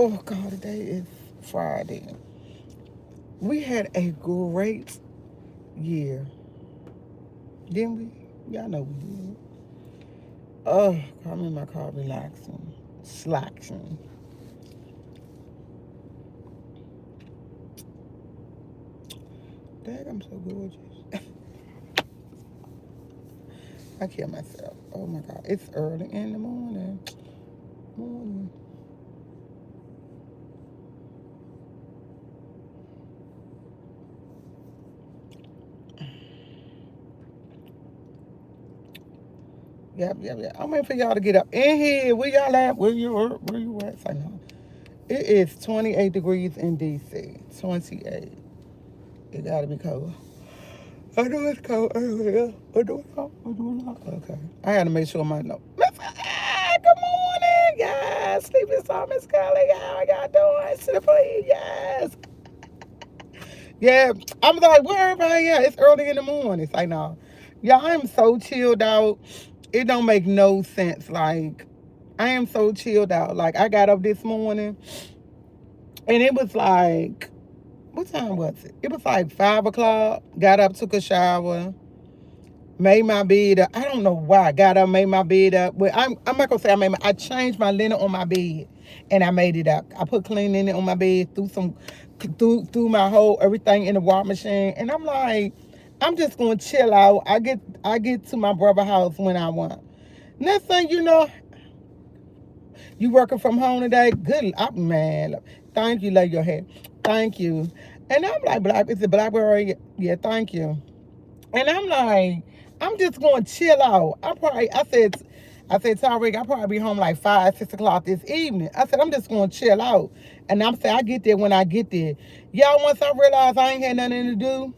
Oh God, today is Friday. We had a great year, didn't we? Y'all know we did. Oh, I'm in my car relaxing, slacking. Dad, I'm so gorgeous. I kill myself. Oh my God, it's early in the morning. Morning. Yep. I'm waiting for y'all to get up in here. Where y'all at? Where you at? Say no. It is 28 degrees in DC. 28. It gotta be cold. I know it's cold earlier. I do it. Okay. I had to make sure my note. Miss good morning. Yes. Sleeping song, Miss Kelly. How y'all doing? Simply, yes. Yeah. I'm like, where everybody at? It's early in the morning. It's like, no. Yeah, I am so chilled out. It don't make no sense. Like, I am so chilled out. Like, I got up this morning and it was like, what time was it? It was like 5 o'clock. Got up, took a shower, made my bed up. I don't know why I got up, made my bed up. But I'm not gonna say I changed my linen on my bed and I made it up. I put clean linen on my bed, threw my whole everything in the wash machine, and I'm like, I'm just gonna chill out. I get to my brother's house when I want. Next thing you know, you working from home today? Good, man. Thank you, lay your head. Thank you. And I'm like, is it Blackberry? Yeah, thank you. And I'm like, I'm just going to chill out. I said, Tyreek, I'll probably be home like 5, 6 o'clock this evening. I said, I'm just going to chill out. And I'm saying, I get there when I get there. Y'all, once I realized I ain't had nothing to do,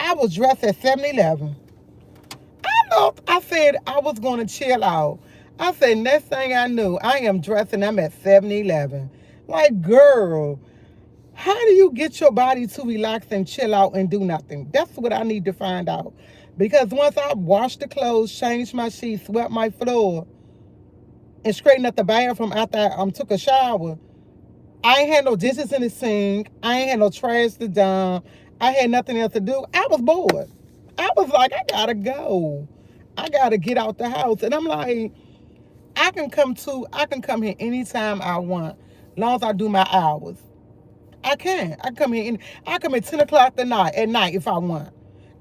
I was dressed at 7-Eleven. I said I was going to chill out. I said, next thing I knew, I am dressing, I'm at 7-Eleven. Like, girl, how do you get your body to relax and chill out and do nothing? That's what I need to find out. Because once I washed the clothes, changed my sheets, swept my floor, and straightened up the bathroom after I took a shower, I ain't had no dishes in the sink. I ain't had no trash to dump. I had nothing else to do. I was bored. I was like, I gotta go. I gotta get out the house. And I'm like, I can come here anytime I want, as long as I do my hours. I can. I come here and I come at 10 o'clock at night if I want.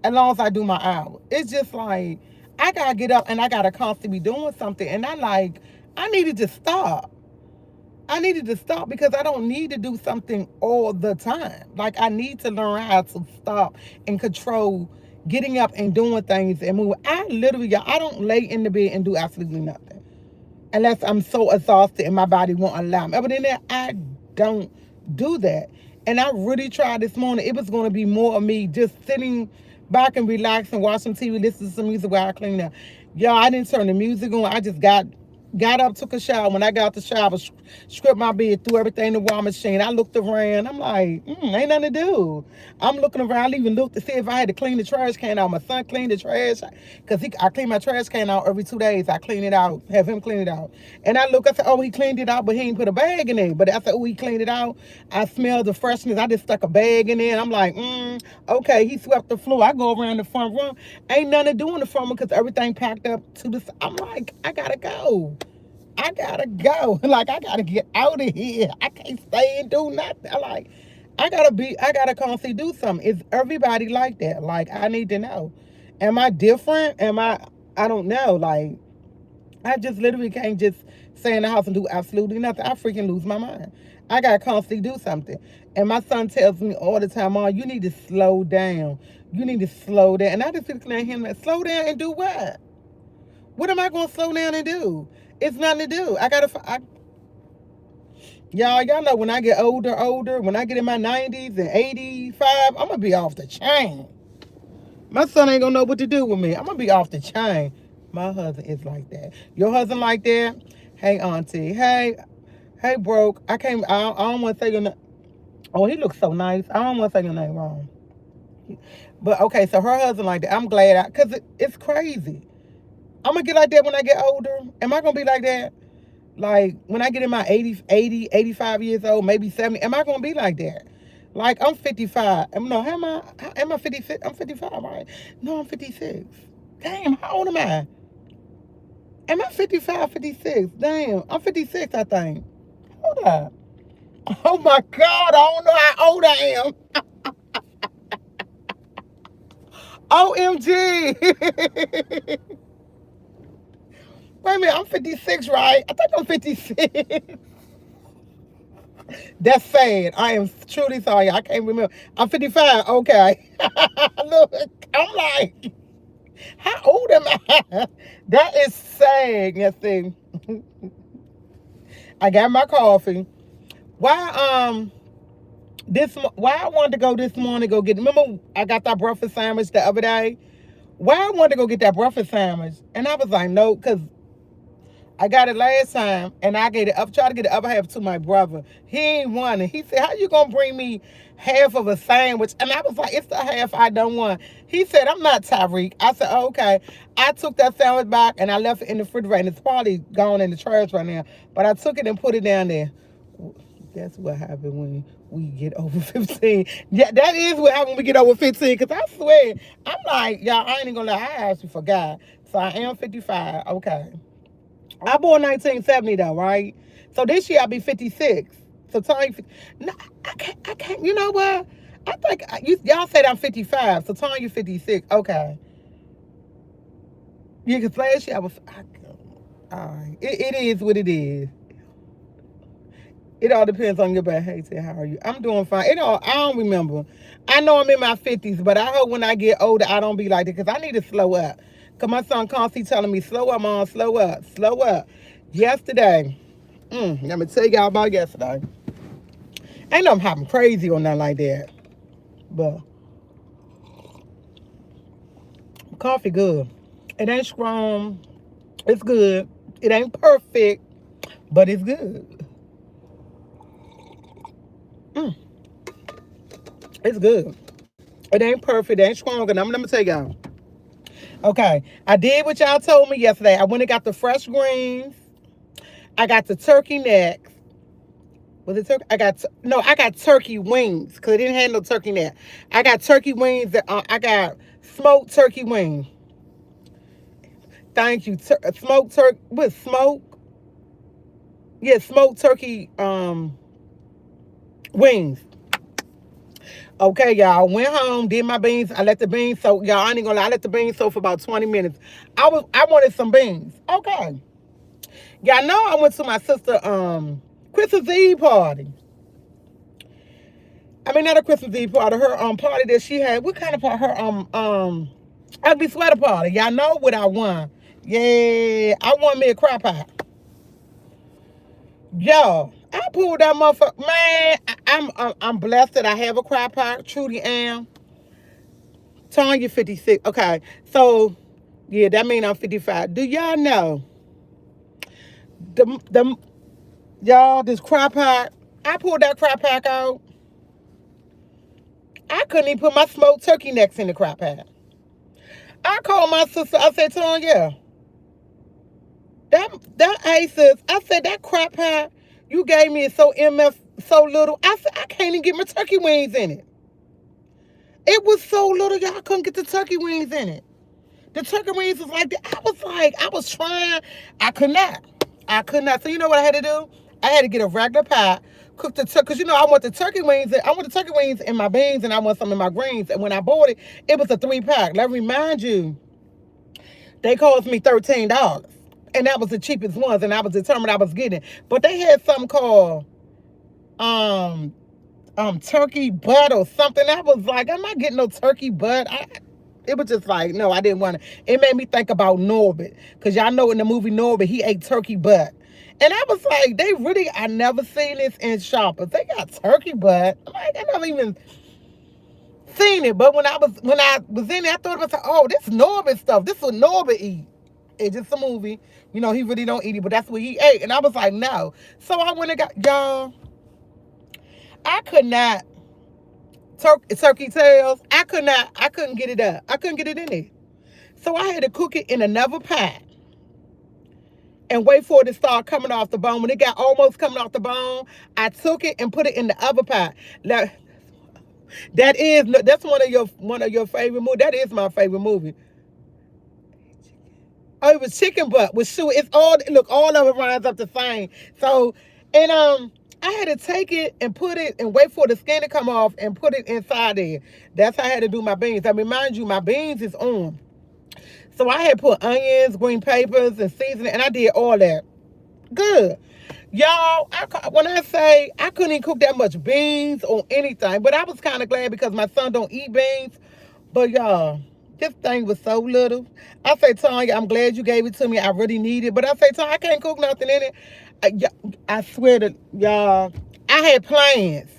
As long as I do my hour. It's just like I gotta get up and I gotta constantly be doing something. And I needed to stop. I needed to stop because I don't need to do something all the time. Like I need to learn how to stop and control getting up and doing things and move. I don't lay in the bed and do absolutely nothing unless I'm so exhausted and my body won't allow me. But then I don't do that. And I really tried this morning. It was going to be more of me just sitting back and relaxing, watching TV, listening to some music while I clean up. Y'all, I didn't turn the music on. I just got up, took a shower. When I got out the shower, stripped my bed, threw everything in the wash machine. I looked around. I'm like, ain't nothing to do. I'm looking around. I even looked to see if I had to clean the trash can out. My son cleaned the trash because I clean my trash can out every 2 days. I clean it out, have him clean it out. And I said, oh, he cleaned it out, but he ain't put a bag in it. But I said, oh, he cleaned it out. I smelled the freshness. I just stuck a bag in there. And I'm like, okay, he swept the floor. I go around the front room. Ain't nothing to do in the front room because everything packed up to the. I'm like, I gotta go. I gotta go. Like I gotta get out of here. I can't stay and do nothing. I gotta constantly do something. Is everybody like that? Like I need to know. Am I different? I don't know. Like I just literally can't just stay in the house and do absolutely nothing. I freaking lose my mind. I gotta constantly do something. And my son tells me all the time, "Mom, you need to slow down. You need to slow down." And I just looking at him like, slow down and do what? What am I gonna slow down and do? It's nothing to do. Y'all know when I get older, when I get in my 90s and 85, I'm gonna be off the chain. My son ain't gonna know what to do with me. I'm gonna be off the chain. My husband is like that. Your husband like that? Hey, auntie. Hey, broke. I don't want to say your name. Oh, he looks so nice. I don't want to say your name wrong. But okay, so her husband like that. I'm glad, cause it's crazy. I'm gonna get like that when I get older. Am I gonna be like that? Like, when I get in my 85 years old, maybe 70, am I going to be like that? Like, I'm 55. No, am I 56? I'm 55, right? No, I'm 56. Damn, how old am I? Am I 55, 56? Damn, I'm 56, I think. Hold up. Oh my God, I don't know how old I am. OMG. Wait a minute, I'm 56, right? I think I'm 56. That's sad. I am truly sorry. I can't remember. I'm 55. Okay. Look, I'm like, how old am I? That is sad. Yes, thing. I got my coffee. Why why I wanted to go this morning go get, remember I got that breakfast sandwich the other day? Why I wanted to go get that breakfast sandwich, and I was like, no, because I got it last time, and I gave it up, tried to get the other half to my brother. He ain't want it. He said, how you gonna bring me half of a sandwich? And I was like, it's the half I don't want. He said, I'm not Tyreek. I said, oh, okay. I took that sandwich back, and I left it in the refrigerator, and it's probably gone in the trash right now. But I took it and put it down there. That's what happened when we get over 15. Yeah, that is what happened when we get over 15. Because I swear, I'm like, y'all, I ain't even gonna lie, I actually forgot. So I am 55. Okay. I born 1970 though, right? So this year I'll be 56. So Tony, no, I can't. You know what? I think y'all said I'm 55. So Tony, you 56. Okay. Yeah, because last year I was. All right. It is what it is. It all depends on your behavior. How are you? I'm doing fine. I don't remember. I know I'm in my 50s, but I hope when I get older, I don't be like that because I need to slow up. Because my son constantly telling me, slow up, Mom, slow up, slow up. Yesterday, let me tell y'all about yesterday. Ain't nothing happen crazy or nothing like that. But coffee good. It ain't strong. It's good. It ain't perfect, but it's good. It's good. It ain't perfect. It ain't strong. And I'm going to tell y'all. Okay. I did what y'all told me yesterday. I went and got the fresh greens. I got the turkey necks. Was it turkey? I got turkey wings because I didn't have no turkey neck. I got turkey wings. I got smoked turkey wings. Thank you. Smoked turkey with smoke. Yeah, smoked turkey wings. Okay, y'all. Went home, did my beans. I let the beans soak. Y'all, I ain't gonna lie. I let the beans soak for about 20 minutes. I wanted some beans. Okay. Y'all know I went to my sister Christmas Eve party. I mean, not a Christmas Eve party. Her party that she had. What kind of party? Her ugly sweater party. Y'all know what I won. Yeah, I won me a crop pot. Yo, I pulled that motherfucker. Man, I'm blessed that I have a crop pot. Truly am. Tanya 56. Okay, so yeah, that means I'm 55. Do y'all know the y'all this crop pot? I pulled that crop pot out. I couldn't even put my smoked turkey necks in the crop pot. I called my sister. I said, Tanya, that ISIS. I said that crop pot you gave me is so so little. I said I can't even get my turkey wings in it. It was so little, y'all couldn't get the turkey wings in it. The turkey wings was like that. I was trying. I could not. I could not. So you know what I had to do? I had to get a regular pot, cook the turkey, because I want the turkey wings. I want the turkey wings in my beans, and I want some in my greens. And when I bought it, it was a 3-pack. Let me remind you, they cost me $13. And that was the cheapest ones, and I was determined I was getting. But they had something called turkey butt or something. I was like, am I getting no turkey butt? It was just like, no, I didn't want to. It made me think about Norbit. Because y'all know in the movie Norbit, he ate turkey butt. And I was like, I never seen this in Shoppers. They got turkey butt. I'm like, I never even seen it. But when I was in there, I thought it was like, oh, this Norbit stuff. This is what Norbit eat. It's just a movie. He really don't eat it, but that's what he ate. And I was like, no. So I went and got, y'all, I could not, turkey tails, I couldn't get it up. I couldn't get it in there. So I had to cook it in another pot. and wait for it to start coming off the bone. When it got almost coming off the bone, I took it and put it in the other pot. Now, that's one of your favorite movies. That is my favorite movie. Oh, it was chicken butt with shoe. It's all of it runs up the same. So, and I had to take it and put it and wait for the skin to come off and put it inside there. That's how I had to do my beans. I mean, mind you, my beans is on. So I had put onions, green papers, and seasoning, and I did all that. Good. Y'all, when I say I couldn't even cook that much beans or anything, but I was kind of glad because my son don't eat beans. But y'all, this thing was so little. I say, Tanya, I'm glad you gave it to me. I really need it. But I say, Tanya, I can't cook nothing in it. I swear to y'all, I had plans.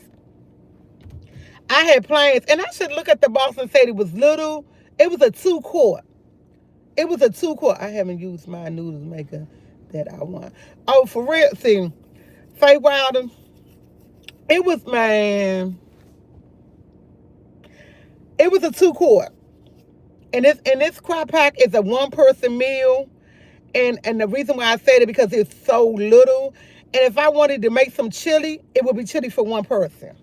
And I should look at the box and say it was little. It was a 2-quart. It was a 2-quart. I haven't used my noodles maker that I want. Oh, for real. See, Faye Wilder, it was, man, it was a 2-quart. And this crock pack is a 1-person meal. And the reason why I said it because it's so little. And if I wanted to make some chili, it would be chili for 1 person.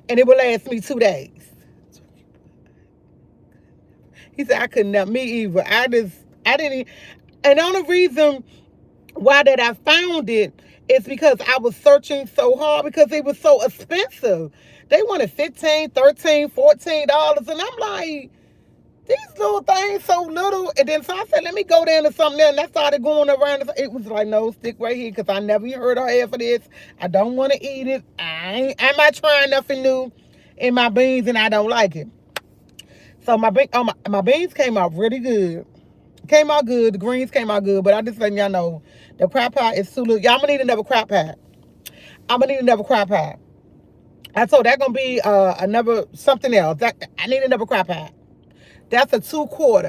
And it would last me 2 days. He said, I couldn't help me either. I didn't. And the only reason why that I found it is because I was searching so hard because it was so expensive. They wanted $15, $13, $14. And I'm like, these little things so little. And then so I said, let me go down to something else. And I started going around. It was like, no, stick right here because I never heard her ask for this. I don't want to eat it. I'm not trying nothing new in my beans and I don't like it. So my beans came out really good. Came out good. The greens came out good. But I just letting y'all know the crock pot is too little. Y'all, I'm going to need another crock pot. I told that going to be another something else. I need another crock pot. That's a 2-quart.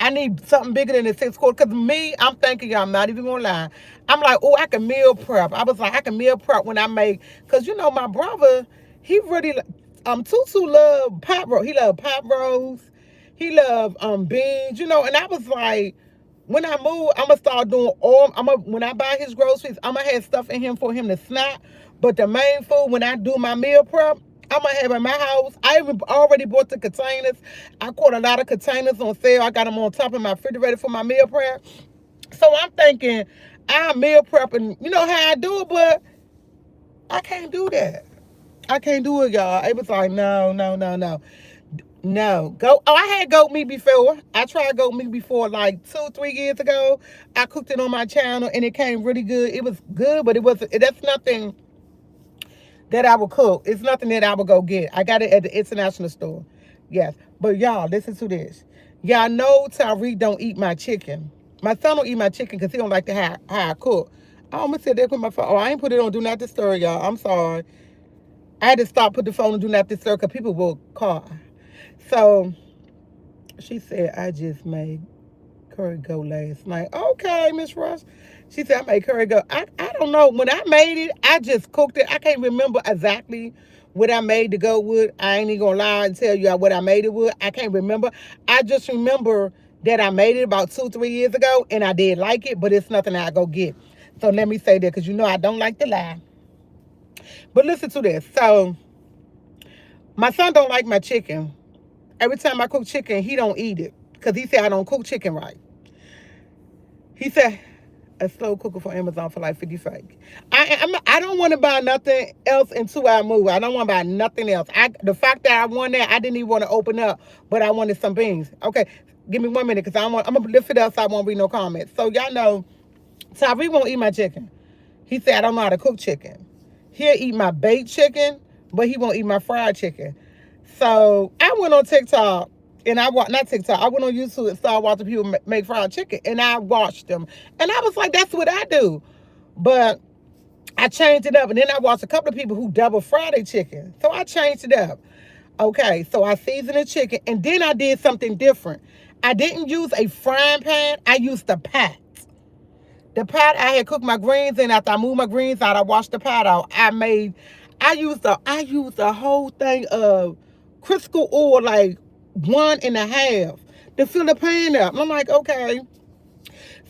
I need something bigger than a 6-quart. Because me, I'm thinking, y'all, I'm not even going to lie. I'm like, oh, I can meal prep. I was like, I can meal prep when I make. Because, my brother, he really, Tutu love pot roast. He love pot roast. He love beans, and I was like, when I move, I'm going to start doing when I buy his groceries, I'm going to have stuff in him for him to snack. But the main food, when I do my meal prep, I'm going to have in my house. I already bought the containers. I caught a lot of containers on sale. I got them on top of my refrigerator for my meal prep. So I'm thinking, I'm meal prepping, you know how I do it, but I can't do that. I can't do it, y'all. It was like, no. No. I had goat meat before. I tried goat meat before like 2-3 years ago. I cooked it on my channel and it came really good. It was good, but that's nothing that I would cook. It's nothing that I would go get. I got it at the international store. Yes. But y'all, listen to this. Y'all know Tyreek don't eat my chicken. My son don't eat my chicken because he don't like how I cook. I'm going to sit there with my phone. Oh, I ain't put it on Do Not Disturb, y'all. I'm sorry. I had to stop, put the phone on Do Not Disturb because people will call. So she said, I just made curry go last night. Okay, Miss Rush. She said, I made curry go. I don't know. When I made it, I just cooked it. I can't remember exactly what I made to go with. I ain't even going to lie and tell you what I made it with. I can't remember. I just remember that I made it about 2-3 years ago, and I did like it, but it's nothing I go get. So let me say that because I don't like to lie. But listen to this. So my son don't like my chicken. Every time I cook chicken, he don't eat it because he said I don't cook chicken right. He said a slow cooker for Amazon for like 50 fake. I don't want to buy nothing else until I move. I don't want to buy nothing else. The fact that I won that, I didn't even want to open up, but I wanted some beans. Okay, give me 1 minute because I'm gonna lift it up so I won't read no comments. So y'all know, Tyreek won't eat my chicken. He said I don't know how to cook chicken. He'll eat my baked chicken, but he won't eat my fried chicken. So I went on TikTok and I went on YouTube and started watching people make fried chicken, and I watched them. And I was like, that's what I do. But I changed it up, and then I watched a couple of people who double fry their chicken. So I changed it up. Okay, so I seasoned the chicken, and then I did something different. I didn't use a frying pan. I used the pot. The pot I had cooked my greens in. After I moved my greens out, I washed the pot out. I used the whole thing of Crisco oil, like 1.5, to fill the pan up. I'm like, okay.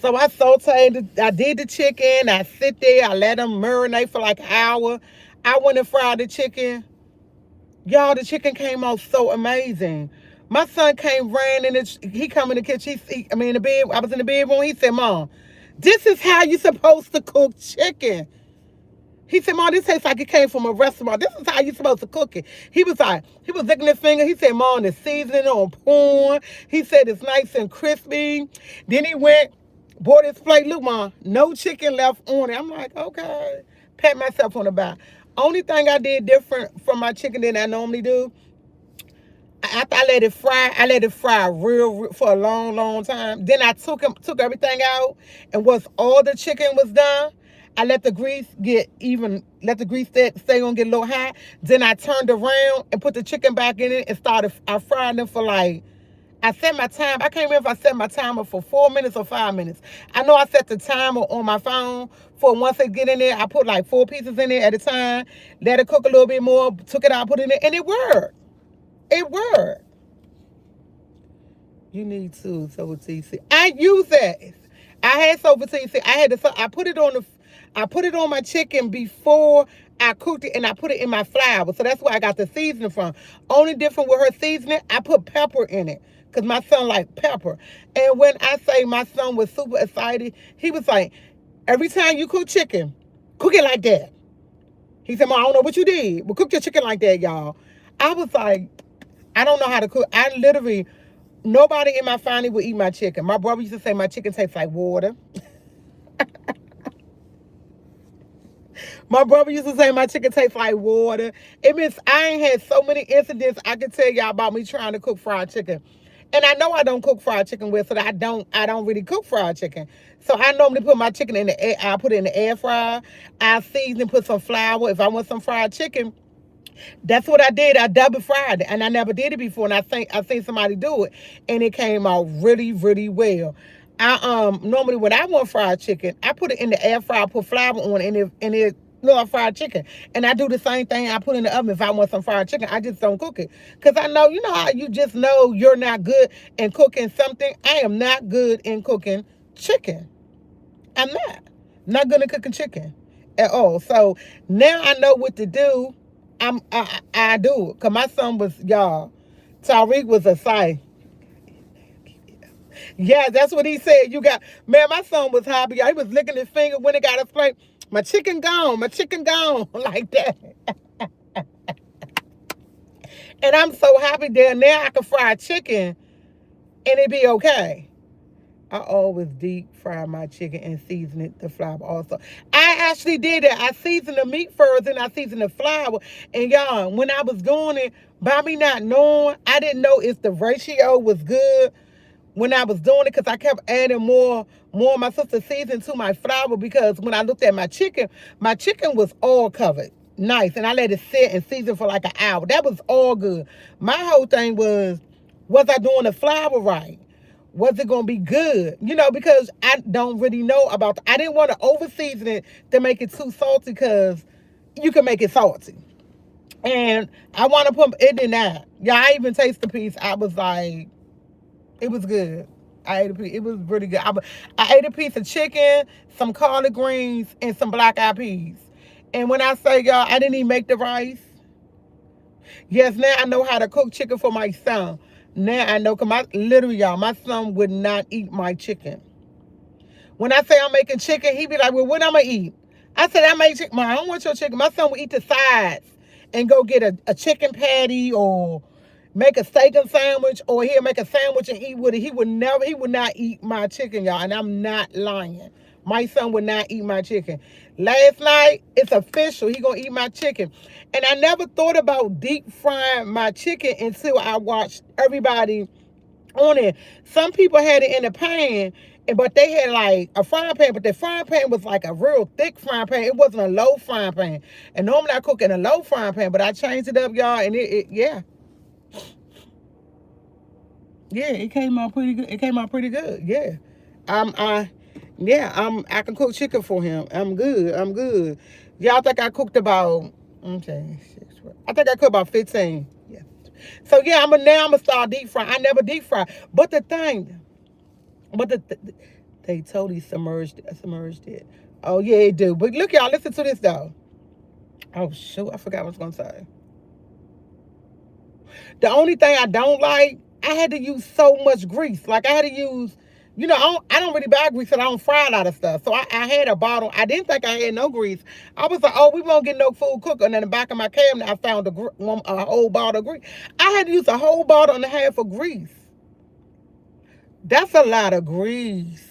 So I sauteed, I did the chicken. I sit there, I let them marinate for like an hour. I went and fried the chicken. Y'all, the chicken came out so amazing. My son came, ran in the, he come in the kitchen, I mean, in the bed, I was in the bedroom, he said, Mom, this is how you supposed to cook chicken. He said, Mom, this tastes like it came from a restaurant. This is how you supposed to cook it. He was like, he was licking his finger. He said, Mom, the seasoning on point. He said it's nice and crispy. Then he went, bought his plate. Look, Mom, no chicken left on it. I'm like, okay. Pat myself on the back. Only thing I did different from my chicken than I normally do, after I let it fry real for a long, long time. Then I took everything out, and once all the chicken was done, I let the grease let the grease stay on, get a little hot. Then I turned around and put the chicken back in it and started. I fried them for like. I set my time. I can't remember if I set my timer for 4 minutes or 5 minutes. I know I set the timer on my phone for once it get in there. I put like 4 pieces in there at a time. Let it cook a little bit more. Took it out, put it in there, and it worked. It worked. You need to Silver TC. I use that. I had Silver TC. I put it on my chicken before I cooked it, and I put it in my flour. So that's where I got the seasoning from. Only different with her seasoning, I put pepper in it because my son liked pepper. And when I say my son was super excited, he was like, every time you cook chicken, cook it like that. He said, Mom, I don't know what you did, but cook your chicken like that, y'all. I was like, I don't know how to cook. I literally, nobody in my family would eat my chicken. My brother used to say my chicken tastes like water. My brother used to say my chicken tastes like water. It means I ain't had so many incidents I can tell y'all about me trying to cook fried chicken. And I know I don't cook fried chicken with, so that I don't really cook fried chicken. So I normally put my chicken in the air. I put it in the air fryer. I season, put some flour. If I want some fried chicken, that's what I did. I double fried it, and I never did it before. And I seen somebody do it, and it came out really, really well. I normally when I want fried chicken, I put it in the air fryer, put flour on it, and it little fried chicken. And I do the same thing. I put in the oven if I want some fried chicken. I just don't cook it because I know, you know how you just know you're not good in cooking something. I am not good in cooking chicken. I'm not good at cooking chicken at all. So now I know what to do. I do it. Cause my son was, y'all, Tariq was a sight. Yeah, that's what he said. You got, man, my son was happy. He was licking his finger when it got a plate. My chicken gone, like that. And I'm so happy that now I can fry chicken and it be okay. I always deep fry my chicken and season it the flour also. I actually did it. I seasoned the meat first and I seasoned the flour. And y'all, when I was doing it, by me not knowing, I didn't know if the ratio was good when I was doing it because I kept adding more of my sister's seasoning to my flour because when I looked at my chicken was all covered. Nice. And I let it sit and season for like an hour. That was all good. My whole thing was I doing the flour right? Was it going to be good? You know, because I don't really know about, I didn't want to over season it to make it too salty because you can make it salty. And I want to put it in that. Yeah, I even tasted the piece. I was like, it was good. I ate a piece. It was really good. I ate a piece of chicken, some collard greens, and some black eyed peas. And when I say, y'all, I didn't even make the rice. Yes, now I know how to cook chicken for my son. Now I know, because literally, y'all, my son would not eat my chicken. When I say I'm making chicken, he be like, well, what I'm going to eat? I said, I make chicken. I don't want your chicken. My son would eat the sides and go get a chicken patty or make a steak and sandwich, or he'll make a sandwich and eat with it. He would not eat my chicken, y'all, and I'm not lying. My son would not eat my chicken. Last night, it's official. He gonna eat my chicken. And I never thought about deep frying my chicken until I watched everybody on it. Some people had it in a pan, but they had like a frying pan, but the frying pan was like a real thick frying pan. It wasn't a low frying pan. And normally I cook in a low frying pan, but I changed it up, y'all, and yeah. Yeah, it came out pretty good. It came out pretty good. Yeah. I can cook chicken for him. I'm good. Y'all think I cooked about, okay, I think I cooked about 15. Yeah. So now I'm gonna start deep frying. I never deep fry. But the thing, They totally submerged it. Oh yeah, it do. But look, y'all, listen to this though. Oh shoot, I forgot what I was gonna say. The only thing I don't like, I had to use so much grease. Like I had to use, I don't really buy grease, and I don't fry a lot of stuff. So I had a bottle. I didn't think I had no grease. I was like, oh, we won't get no food cooker. And in the back of my cabinet, I found a whole bottle of grease. I had to use a whole bottle and a half of grease. That's a lot of grease.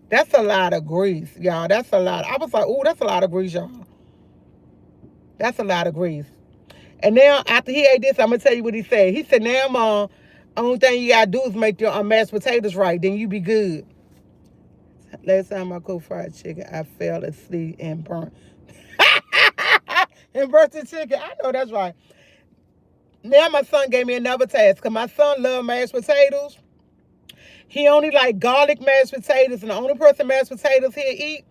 That's a lot of grease, y'all. That's a lot. I was like, oh, that's a lot of grease, y'all. That's a lot of grease. And now, after he ate this, I'm going to tell you what he said. He said, now, Mom, only thing you got to do is make your mashed potatoes right. Then you be good. Last time I cooked fried chicken, I fell asleep and burnt. And burnt the chicken. I know that's right. Now my son gave me another task because my son loves mashed potatoes. He only like garlic mashed potatoes, and the only person mashed potatoes he'll eat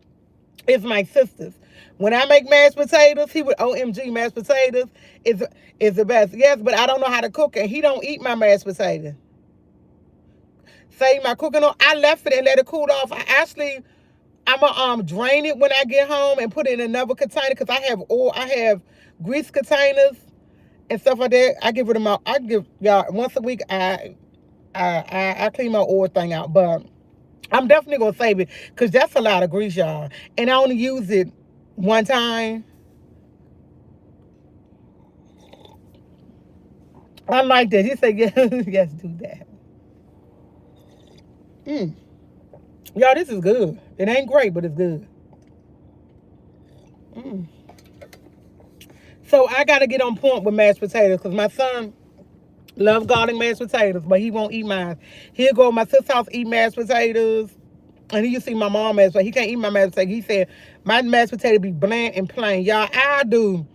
is my sisters. When I make mashed potatoes, he would OMG mashed potatoes is the best. Yes, but I don't know how to cook it. He don't eat my mashed potatoes. Save my cooking on. I left it and let it cool off. I'm gonna drain it when I get home and put it in another container because I have oil. I have grease containers and stuff like that. I give it them out. I give y'all once a week. I clean my oil thing out, but I'm definitely gonna save it because that's a lot of grease, y'all. And I only use it one time. I like that. He said, yes, yes, do that. Y'all, this is good. It ain't great, but it's good. So I got to get on point with mashed potatoes because my son loves garlic mashed potatoes, but he won't eat mine. He'll go to my sister's house, eat mashed potatoes. And he used to see my mom mashed potatoes. He can't eat my mashed potatoes. He said, my mashed potato be bland and plain. Y'all, I do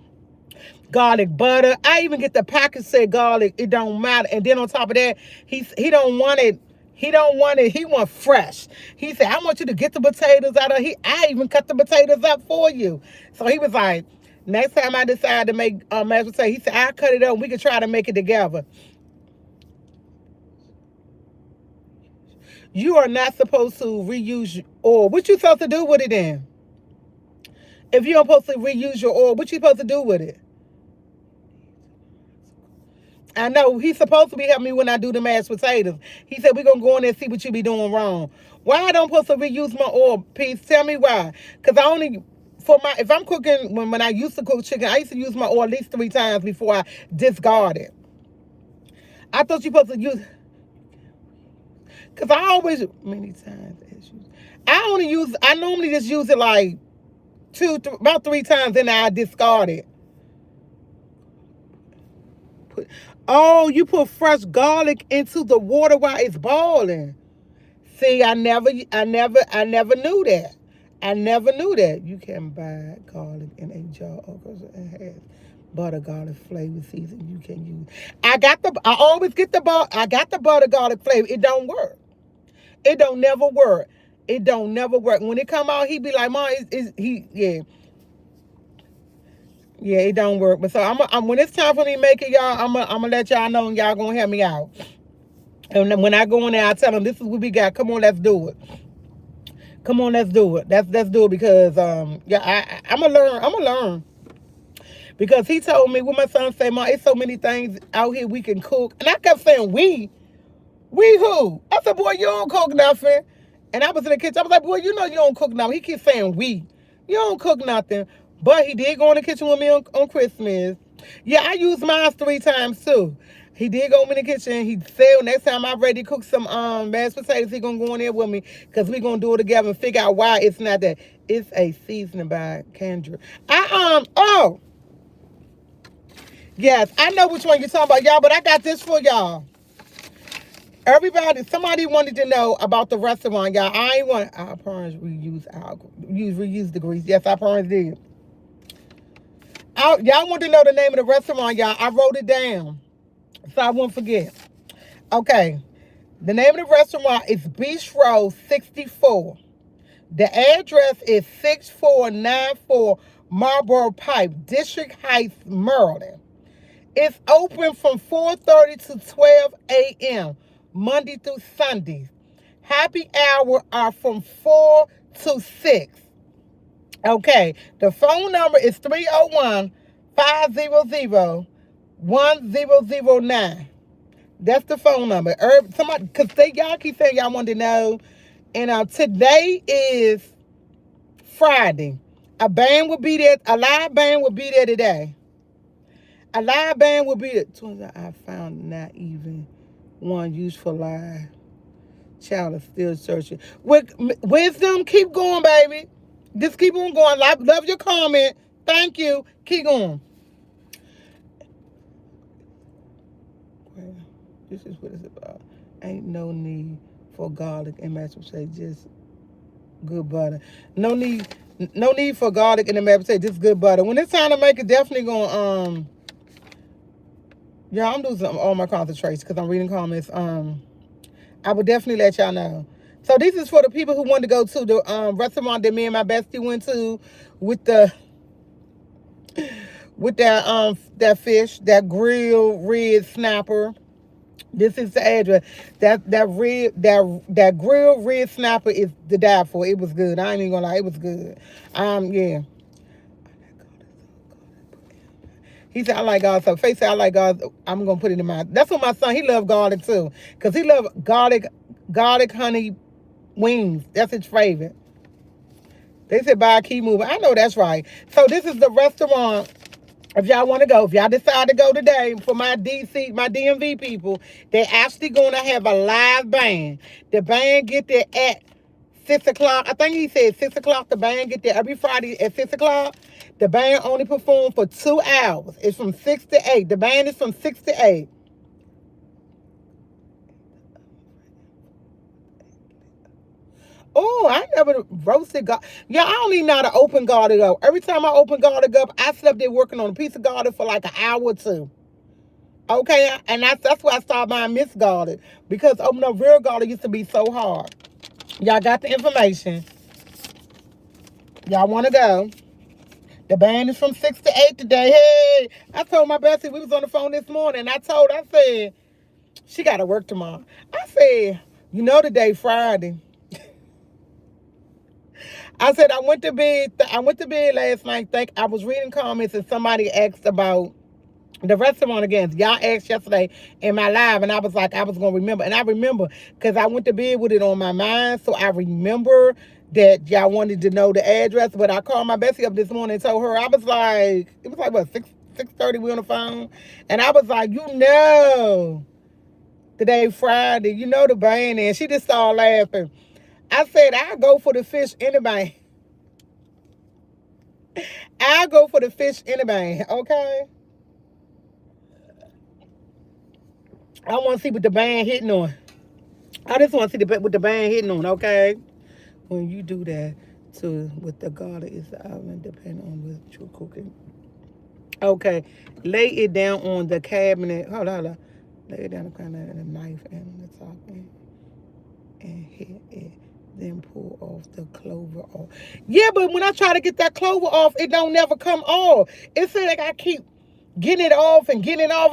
garlic butter. I even get the package said garlic. It don't matter. And then on top of that, he don't want it. He don't want it. He want fresh. He said, I want you to get the potatoes out of here. I even cut the potatoes up for you. So he was like, next time I decide to make mashed potatoes, he said, I'll cut it up and we can try to make it together. You are not supposed to reuse oil. What you supposed to do with it then? If you're supposed to reuse your oil, what you supposed to do with it? I know he's supposed to be helping me when I do the mashed potatoes. He said we're gonna go in there and see what you be doing wrong. Why I don't supposed to reuse my oil, Peace? Tell me why. Cause I only if I'm cooking when I used to cook chicken, I used to use my oil at least 3 times before I discard it. I thought you supposed to use, cause I always many times. I normally just use it like about 3 times, then I discard it. Oh, you put fresh garlic into the water while it's boiling. See, I never knew that. I never knew that. You can buy garlic in a jar and has butter garlic flavor season you can use. I always get I got the butter garlic flavor. It don't work. It don't never work. It don't never work. When it come out, he be like, Mom, yeah. Yeah, it don't work. But so when it's time for me to make it, y'all, I'm gonna let y'all know and y'all gonna help me out. And then when I go in there, I tell them this is what we got. Come on, let's do it. Come on, let's do it. Let's do it because yeah, I'm gonna learn. I'm gonna learn. Because he told me, what my son said, Mom, it's so many things out here we can cook. And I kept saying we who? I said, boy, you don't cook nothing. And I was in the kitchen. I was like, boy, you know you don't cook nothing. He keeps saying we. You don't cook nothing. But he did go in the kitchen with me on Christmas. Yeah, I used mine 3 times too. He did go in the kitchen. He said next time I'm ready to cook some mashed potatoes, he gonna go in there with me because we gonna do it together and figure out why it's not that. It's a seasoning by Kendra. Yes, I know which one you're talking about, y'all, but I got this for y'all. Somebody wanted to know about the restaurant, y'all. I ain't want our parents reuse the grease. Yes, our parents did. Y'all want to know the name of the restaurant, y'all. I wrote it down so I won't forget. Okay. The name of the restaurant is Bistro 64. The address is 6494 Marlboro Pike, District Heights, Maryland. It's open from 4:30 to 12 a.m. Monday through Sunday. Happy hour are from 4 to 6. Okay, the phone number is 301-500-1009. That's the phone number. Somebody, because y'all keep saying y'all want to know. And today is Friday. A band will be there. A live band will be there today. A live band will be there. I found not even one used for live. Child is still searching. With wisdom, keep going, baby. Just keep on going. Love your comment. Thank you. Keep going. Well, this is what it's about. Ain't no need for garlic and mashed potatoes. Just good butter. No need for garlic and the mashed potatoes. Just good butter. When it's time to make it, definitely going. Yeah, I'm doing all my concentration because I'm reading comments. I would definitely let y'all know. So this is for the people who want to go to the restaurant that me and my bestie went to with that fish, that grilled red snapper. This is the address. That grilled red snapper is to die for. It was good. I ain't even gonna lie, it was good. Yeah. He said, I like garlic. So Faith said, I like garlic. I'm going to put it in my... That's what my son, he loved garlic too. Because he loved garlic honey wings. That's his favorite. They said, buy a key mover. I know that's right. So this is the restaurant. If y'all want to go, if y'all decide to go today for my DC, my DMV people, they're actually going to have a live band. The band get there at 6 o'clock. I think he said 6 o'clock. The band get there every Friday at 6 o'clock. The band only performs for 2 hours. It's from 6 to 8. The band is from 6 to 8. Oh, I never roasted garlic. Yeah, I don't even know how to open garlic up. Every time I open garlic up, I slept there working on a piece of garlic for like an hour or two. Okay, and that's why I started buying mixed garlic. Because opening up real garlic used to be so hard. Y'all got the information. Y'all want to go. The band is from 6 to 8 today. Hey, I told my bestie, we was on the phone this morning. I said, she got to work tomorrow. I said, today Friday. I said, I went to bed last night. I was reading comments and somebody asked about the restaurant again. Y'all asked yesterday in my live, and I was like, I was going to remember. And I remember because I went to bed with it on my mind. So I remember that y'all wanted to know the address. But I called my bestie up this morning and told her, it was like, what, 6:30 we on the phone? And I was like, today Friday, the band. And she just started laughing. I said, I'll go for the fish anyway. I'll go for the fish anyway, okay? I want to see what the band hitting on. I just want to see what the band hitting on, okay? When you do that, too, with the garlic, it's the oven, depending on what you're cooking. Okay, lay it down on the cabinet. Hold on. Lay it down on the cabinet and a knife and the top and hit it. Then pull off the clover off. Yeah, but when I try to get that clover off, it don't never come off. It said like I keep getting it off. And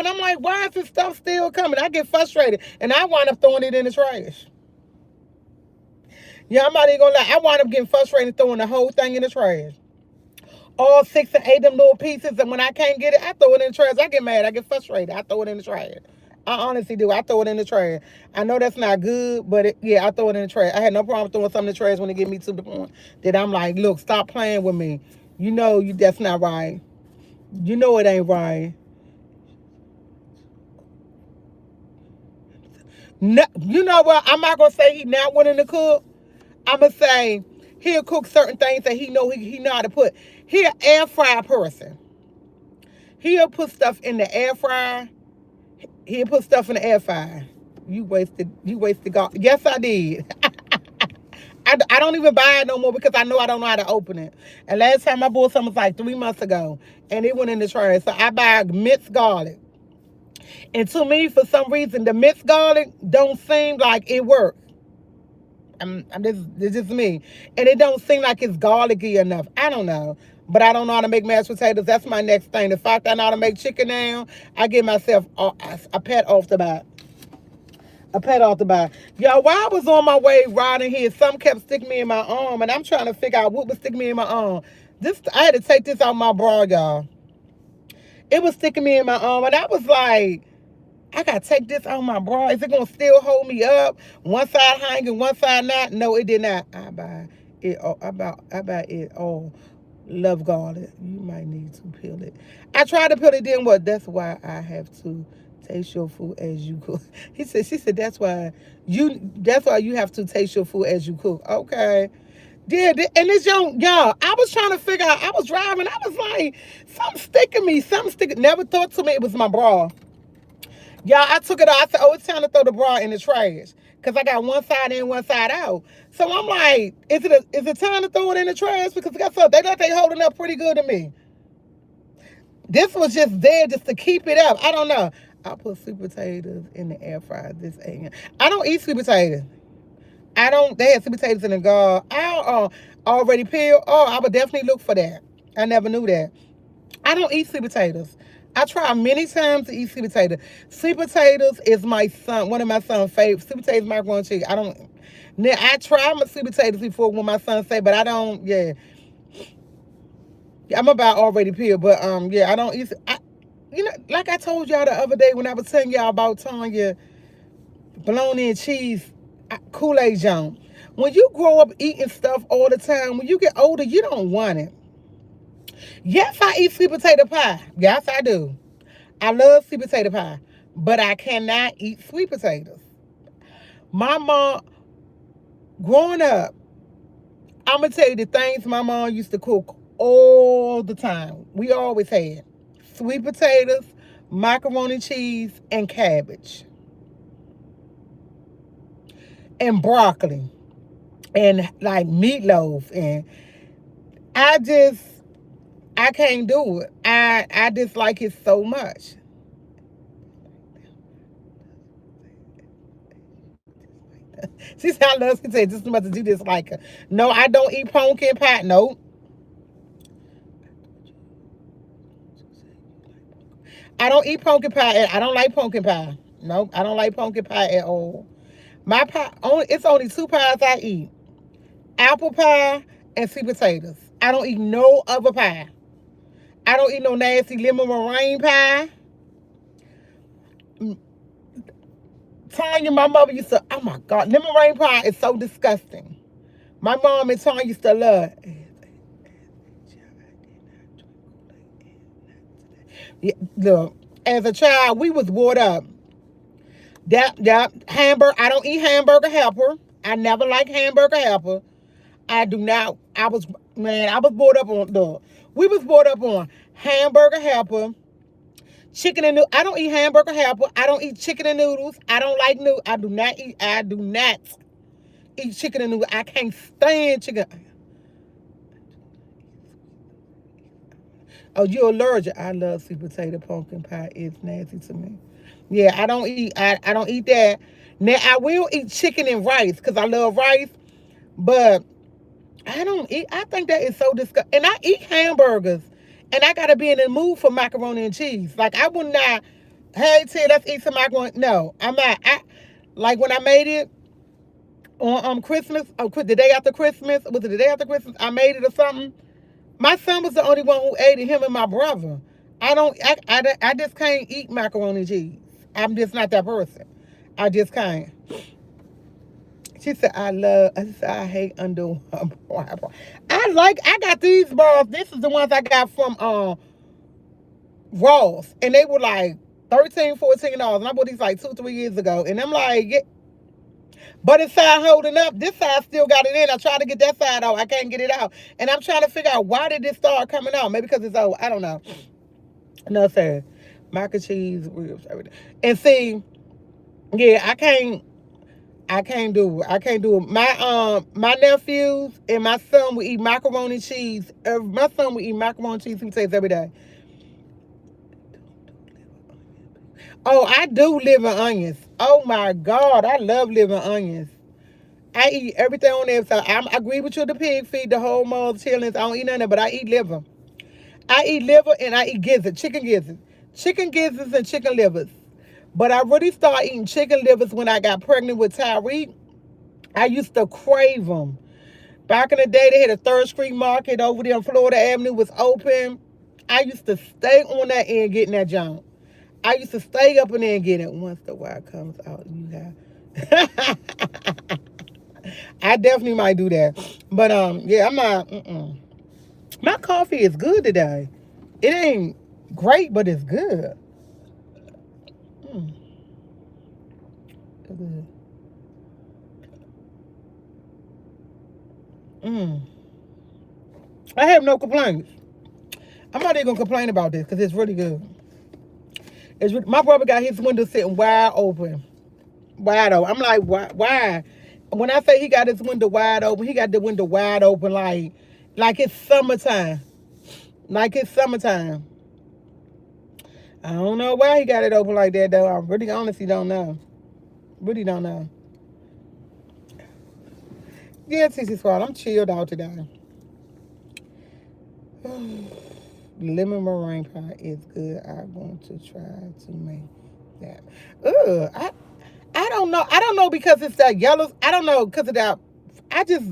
I'm like, why is this stuff still coming? I get frustrated. And I wind up throwing it in the trash. Yeah, I'm not even gonna lie. I wind up getting frustrated and throwing the whole thing in the trash. All 6 or 8 of them little pieces. And when I can't get it, I throw it in the trash. I get mad. I get frustrated. I throw it in the trash. I honestly do. I throw it in the trash. I know that's not good, but I throw it in the trash. I had no problem throwing something in the trash when it get me to the point that I'm like, look, stop playing with me. That's not right. It ain't right. No, you know what? I'm not going to say he not willing to cook. I'm going to say he'll cook certain things that he know how to put. He an air fryer person. He'll put stuff in the air fryer. He'll put stuff in the air fryer. You wasted God. Yes, I did. I don't even buy it no more because I know I don't know how to open it. And last time I bought something was like 3 months ago. And it went in the trash. So I buy minced garlic. And to me, for some reason, the minced garlic don't seem like it works. This is just me. And it don't seem like it's garlicky enough. I don't know. But I don't know how to make mashed potatoes. That's my next thing. The fact I know how to make chicken now, I give myself a pat off the back. A pet off the body. Yo, while I was on my way riding here, something kept sticking me in my arm, and I'm trying to figure out what was sticking me in my arm. This I had to take this out my bra, y'all. It was sticking me in my arm, and I was like, I gotta take this out my bra. Is it gonna still hold me up? One side hanging, one side not? No, it did not. I buy it. I buy it all. Love garlic. You might need to peel it. I tried to peel it. Didn't work. That's why I have to taste your food as you cook. He said. She said that's why you. That's why you have to taste your food as you cook. Okay. Yeah, and this young y'all, I was trying to figure out. I was driving. I was like, something sticking me. Something sticking. Never thought to me it was my bra. Y'all, I took it out. I said, oh, it's time to throw the bra in the trash. Because I got one side in, one side out. So I'm like, is it time to throw it in the trash? Because guess what? They holding up pretty good to me. This was just there just to keep it up. I don't know. I put sweet potatoes in the air fryer this AM. I don't eat sweet potatoes. I don't. They had sweet potatoes in the garden. I already peeled. Oh, I would definitely look for that. I never knew that. I don't eat sweet potatoes. I try many times to eat sweet potatoes. Sweet potatoes is one of my son's favorites. Sweet potatoes, macaroni and cheese. I don't. Now I tried my sweet potatoes before when my son say, but I don't. Yeah, I'm about already peeled, but yeah, I don't eat. Like I told y'all the other day when I was telling y'all about Tanya bologna and cheese Kool-Aid John. When you grow up eating stuff all the time, when you get older, you don't want it. Yes, I eat sweet potato pie. Yes, I do. I love sweet potato pie, but I cannot eat sweet potatoes. My mom, growing up, I'm going to tell you the things my mom used to cook all the time. We always had sweet potatoes, macaroni and cheese, and cabbage, and broccoli, and like meatloaf. And I can't do it. I dislike it so much. She said, I love potato. Just about to do this like her. No, I don't eat pumpkin pie. No. I don't eat pumpkin pie. I don't like pumpkin pie. No, I don't like pumpkin pie at all. My pie, it's only two pies I eat. Apple pie and sweet potatoes. I don't eat no other pie. I don't eat no nasty lemon meringue pie. Tanya, my mother used to, oh my God, lemon meringue pie is so disgusting. My mom and Tanya used to love it. Yeah, look, as a child, we was brought up. That hamburger, I don't eat hamburger helper. I never like hamburger helper. I do not, I was brought up on, we was brought up on hamburger helper, chicken and noodles. I don't eat hamburger helper. I don't eat chicken and noodles. I don't like noodles. I do not eat chicken and noodles. I can't stand chicken. Oh, you're allergic. I love sweet potato pumpkin pie. It's nasty to me. Yeah, I don't eat that. Now I will eat chicken and rice because I love rice, but I don't eat. I think that is so disgusting. And I eat hamburgers, and I gotta be in the mood for macaroni and cheese. Like I would not. Hey, Ted, let's eat some macaroni. No, I'm not. Like when I made it on Christmas, the day after Christmas. Was it the day after Christmas? I made it or something. My son was the only one who ate it. Him and my brother. I don't. I just can't eat macaroni and cheese. I'm just not that person. I just can't. She said, I said, I hate Under I got these bars. This is the ones I got from Ross. And they were like $13, $14. And I bought these like 2-3 years ago. And I'm like, yeah. But it's side holding up. This side still got it in. I tried to get that side out. I can't get it out. And I'm trying to figure out why did this start coming out. Maybe because it's old. I don't know. No, sir. Mac and cheese, ribs, everything. And see, yeah, I can't do it. I can't do it. My nephews and my son will eat macaroni and cheese. My son will eat macaroni and cheese sweet potatoes every day. Oh, I do liver onions. Oh my God, I love liver onions. I eat everything on there. So I agree with you. The pig feed, the whole mall, chillings. I don't eat none of it, but I eat liver. I eat liver and I eat gizzard, chicken gizzards and chicken livers. But I really started eating chicken livers when I got pregnant with Tyreek. I used to crave them. Back in the day, they had a 3rd Street Market over there on Florida Avenue was open. I used to stay on that end getting that junk. I used to stay up in there and get it. Once the wire comes out, you have. I definitely might do that. But yeah, I'm not. My coffee is good today. It ain't great, but it's good. Mm, it's good. Mm. I have no complaints. I'm not even gonna complain about this because it's really good. My brother got his window sitting wide open, wide open. I'm like, why? When I say he got his window wide open, he got the window wide open like it's summertime, like it's summertime. I don't know why he got it open like that though. I really honestly don't know. Really don't know. Yeah, TC Squad, I'm chilled out today. Lemon meringue pie is good. I'm going to try to make that. I don't know. I don't know because it's that yellow. I don't know because of that. I just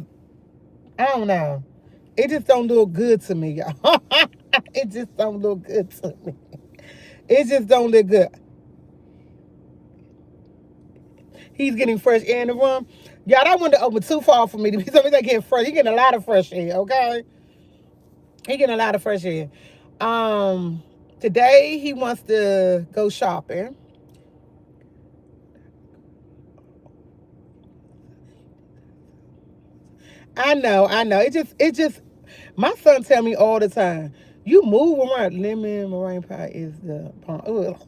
I don't know. It just don't look good to me, y'all. It just don't look good to me. It just don't look good. He's getting fresh air in the room. Y'all, that window open too far for me to be somebody that getting fresh. He getting a lot of fresh air, okay? He getting a lot of fresh air. Today he wants to go shopping. I know. It just my son tell me all the time, you move around. Lemon meringue pie is the ugh.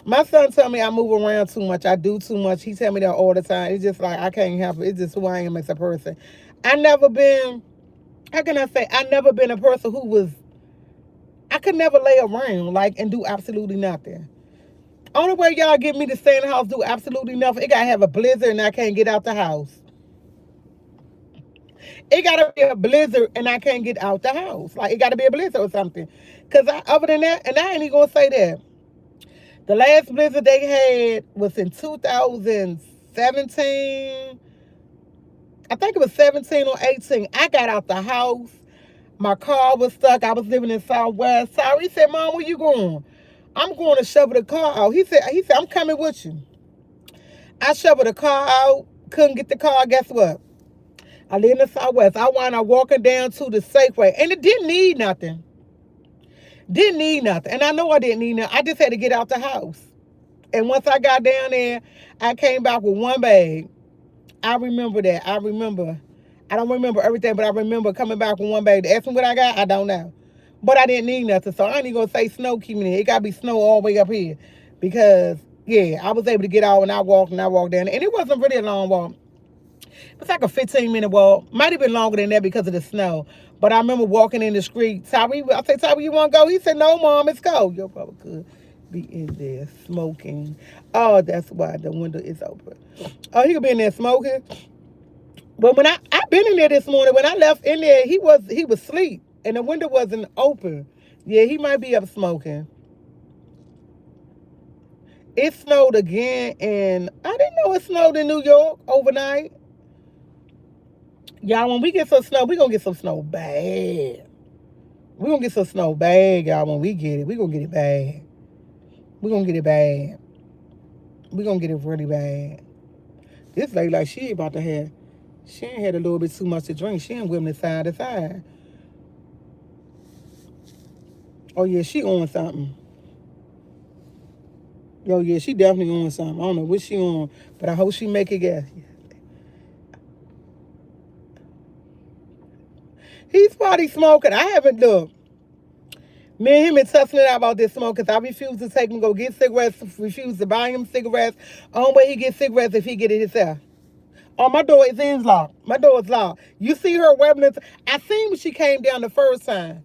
My son tell me I move around too much. I do too much. He tell me that all the time. It's just like I can't help it. It's just who I am as a person. I never been, how can I say, I never been a person who was, I could never lay around like and do absolutely nothing. Only way y'all get me to stay in the house, do absolutely nothing, it gotta have a blizzard and I can't get out the house. It gotta be a blizzard and I can't get out the house. Like it gotta be a blizzard or something. Cause other than that, and I ain't even gonna say that. The last blizzard they had was in 2017. I think it was 17 or 18. I got out the house. My car was stuck. I was living in Southwest. Sorry, he said, Mom, where you going? I'm going to shovel the car out. He said, I'm coming with you. I shoveled the car out. Couldn't get the car. Guess what? I live in the Southwest. I wound up walking down to the Safeway. And it didn't need nothing. Didn't need nothing. And I know I didn't need nothing. I just had to get out the house. And once I got down there, I came back with one bag. I remember that. I remember. I don't remember everything, but I remember coming back with one bag. Ask me what I got, I don't know. But I didn't need nothing. So I ain't even going to say snow keeping it. It got to be snow all the way up here. Because, yeah, I was able to get out and I walked down. And it wasn't really a long walk. It was like a 15-minute walk. Might have been longer than that because of the snow. But I remember walking in the street. Tyree, I said, Tyree, you want to go? He said, no, Mom, it's cold. Your brother could be in there smoking. Oh, that's why the window is open. Oh, he could be in there smoking. But when I've been in there this morning, when I left in there, he was asleep and the window wasn't open. Yeah, he might be up smoking. It snowed again, and I didn't know it snowed in New York overnight. Y'all, when we get some snow, we gonna get some snow bad. We gonna get some snow bad, y'all. When we get it, we gonna get it bad. We gonna get it bad. We gonna get it really bad. This lady like she about to have. She ain't had a little bit too much to drink. She ain't whipping it side to side. Oh yeah, she on something. Oh yeah, she definitely on something. I don't know what she on, but I hope she make it gas. He's probably smoking. I haven't looked. Me and him been tussling out about this smoke because I refuse to take him go get cigarettes, refuse to buy him cigarettes. Only way he get cigarettes if he get it himself. Oh, my door is locked. My door is locked. You see her webbing it. I seen when she came down the first time.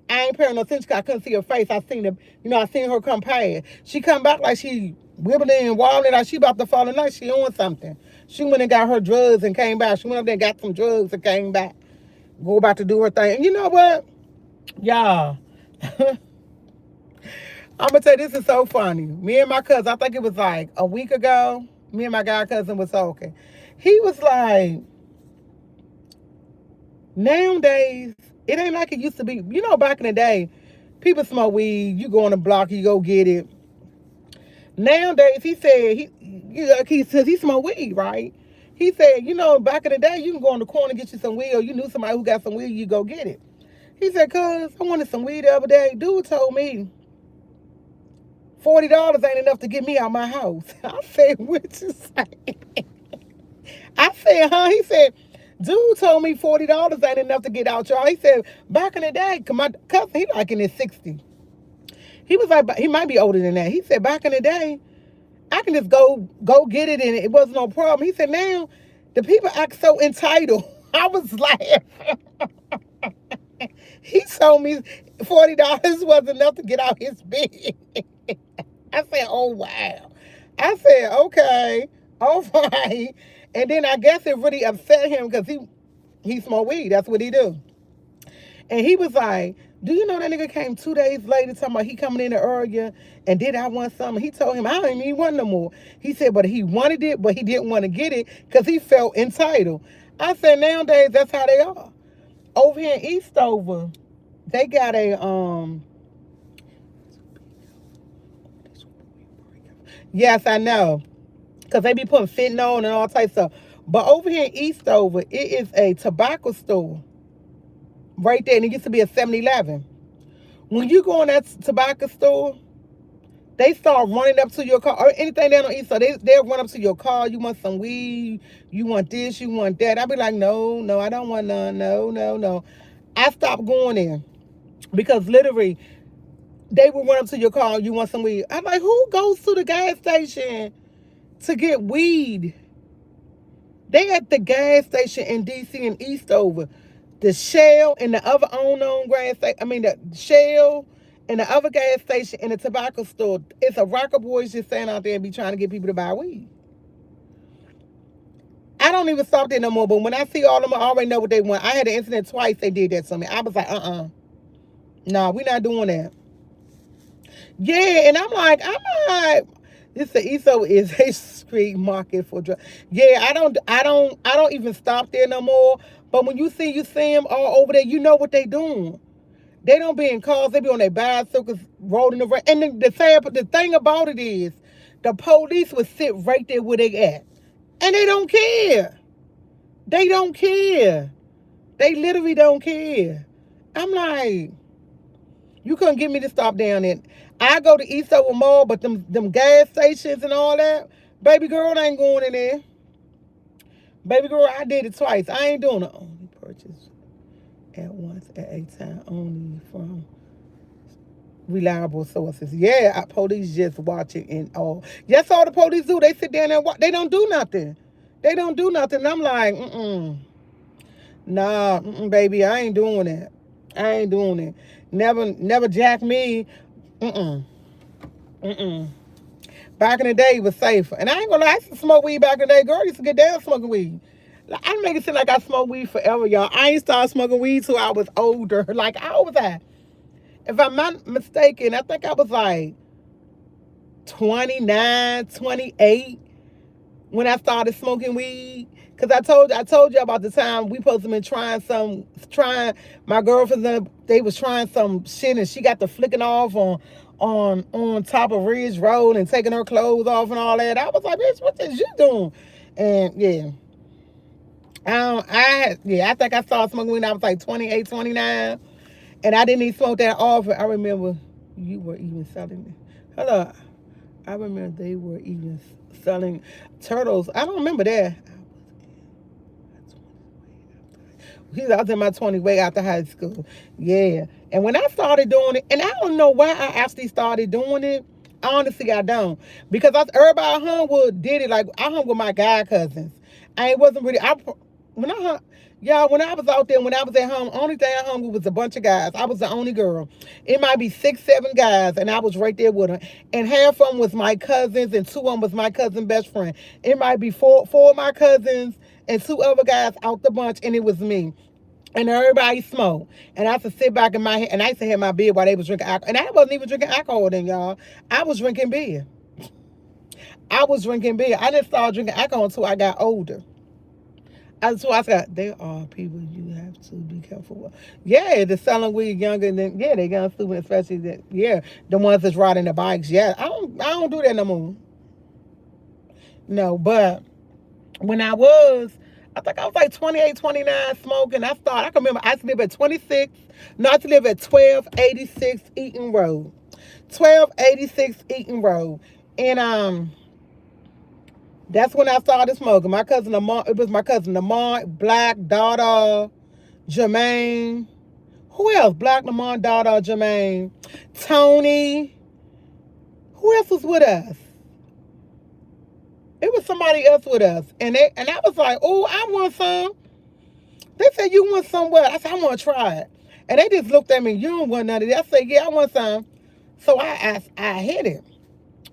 I ain't paying no attention because I couldn't see her face. I seen her, I seen her come past. She come back like she wibbling and wobbling like she about to fall in night. She on something. She went and got her drugs and came back. She went up there and got some drugs and came back. Go about to do her thing. And you know what? Y'all. I'm gonna tell you, this is so funny. Me and my cousin, I think it was like a week ago, me and my guy cousin was talking. He was like, nowadays, it ain't like it used to be. You know, back in the day, people smoke weed, you go on the block, you go get it. Nowadays, he said, he smoked weed, right? He said, you know, back in the day, you can go on the corner and get you some weed, or you knew somebody who got some weed, you go get it. He said, cuz, I wanted some weed the other day. Dude told me $40 ain't enough to get me out my house. I said, what you say? I said, huh? He said, dude told me $40 ain't enough to get out, y'all. He said, back in the day, cause my cousin, he like in his 60s. He was like, he might be older than that. He said, back in the day, I can just go get it and it wasn't no problem. He said, now the people act so entitled. I was like, he told me $40 wasn't enough to get out his bed. I said, oh wow. I said, okay, all right. And then I guess it really upset him because he smoked weed. That's what he do. And he was like, do you know that nigga came 2 days later talking about he coming in the area and did I want something? He told him, I don't even want no more. He said, but he wanted it, but he didn't want to get it because he felt entitled. I said, nowadays, that's how they are. Over here in Eastover, they got yes, I know, because they be putting fentanyl and all types of stuff. But over here in Eastover, it is a tobacco store right there, and it used to be a 7-Eleven. When you go in that tobacco store, they start running up to your car or anything they don't eat. So they'll run up to your car. You want some weed? You want this? You want that? I'll be like, no, no, I don't want none. No, no, no. I stopped going in because literally they will run up to your car. You want some weed? I'm like, who goes to the gas station to get weed? They at the gas station in D.C. and Eastover. The Shell and the other unknown gas station, the Shell and the other gas station and the tobacco store. It's a rocker boys just standing out there and be trying to get people to buy weed. I don't even stop there no more, but when I see all of them, I already know what they want. I had an incident twice they did that to me. I was like, nah, we're not doing that. Yeah, and I'm like, this the Eastover is a street market for drugs. Yeah, I don't even stop there no more. But when you see them all over there, you know what they doing. They don't be in cars. They be on their bicycles, rolling around. And the thing about it is, the police would sit right there where they at. And they don't care. They don't care. They literally don't care. I'm like, you couldn't get me to stop down there. I go to Eastover Mall, but them gas stations and all that, baby girl, I ain't going in there. Baby girl, I did it twice. I ain't doing it. Only purchase at once at a time, only from reliable sources. Yeah, police just watching and all. Yes, all the police do. They sit down and watch. They don't do nothing. They don't do nothing. And I'm like, nah, baby, I ain't doing that. I ain't doing it. Never jack me. Back in the day, it was safer. And I ain't gonna lie, I used to smoke weed back in the day. Girl, I used to get down smoking weed. Like, I make it seem like I smoked weed forever, y'all. I ain't started smoking weed till I was older. Like, how old was I? If I'm not mistaken, I think I was like 29, 28 when I started smoking weed. Cause I told you about the time we supposed to been trying my girlfriends, they was trying some shit and she got the flicking off on top of Ridge Road and taking her clothes off and all that. I was like, bitch, what is you doing? And yeah. I think I started smoking when I was like 28, 29. And I didn't even smoke that often. I remember you were even selling it. Hello. I remember they were even selling turtles. I don't remember that. I was in my 20s way after high school. Yeah. And when I started doing it, and I don't know why I actually started doing it. Honestly, I don't. Because everybody I hung with did it. Like, I hung with my guy cousins. When I was out there, when I was at home, only thing I hung with was a bunch of guys. I was the only girl. It might be 6, 7 guys, and I was right there with them. And half of them was my cousins, and 2 of them was my cousin's best friend. It might be four of my cousins and 2 other guys out the bunch, and it was me. and everybody smoked. And I used to sit back in my head, and I used to have my beer while they was drinking alcohol. And I wasn't even drinking alcohol then, y'all. I was drinking beer. I was drinking beer. I didn't start drinking alcohol until I got older. So I said, there are people you have to be careful with. Yeah, the selling weed younger than, yeah, they got stupid, especially that, yeah, the ones that's riding the bikes. Yeah, I don't do that no more. No, but when I think I was like 28, 29 smoking. I can remember I used to live at 26, no, I used to live at 1286 Eaton Road. 1286 Eaton Road. And that's when I started smoking. My cousin Lamar, it was my cousin Lamar, Black, Dada, Jermaine. Who else? Black, Lamar, Dada, Jermaine, Tony. Who else was with us? It was somebody else with us. And I was like, oh, I want some. They said, you want some what? I said, I want to try it. And they just looked at me, you don't want none of that. I said, yeah, I want some. So I hit it.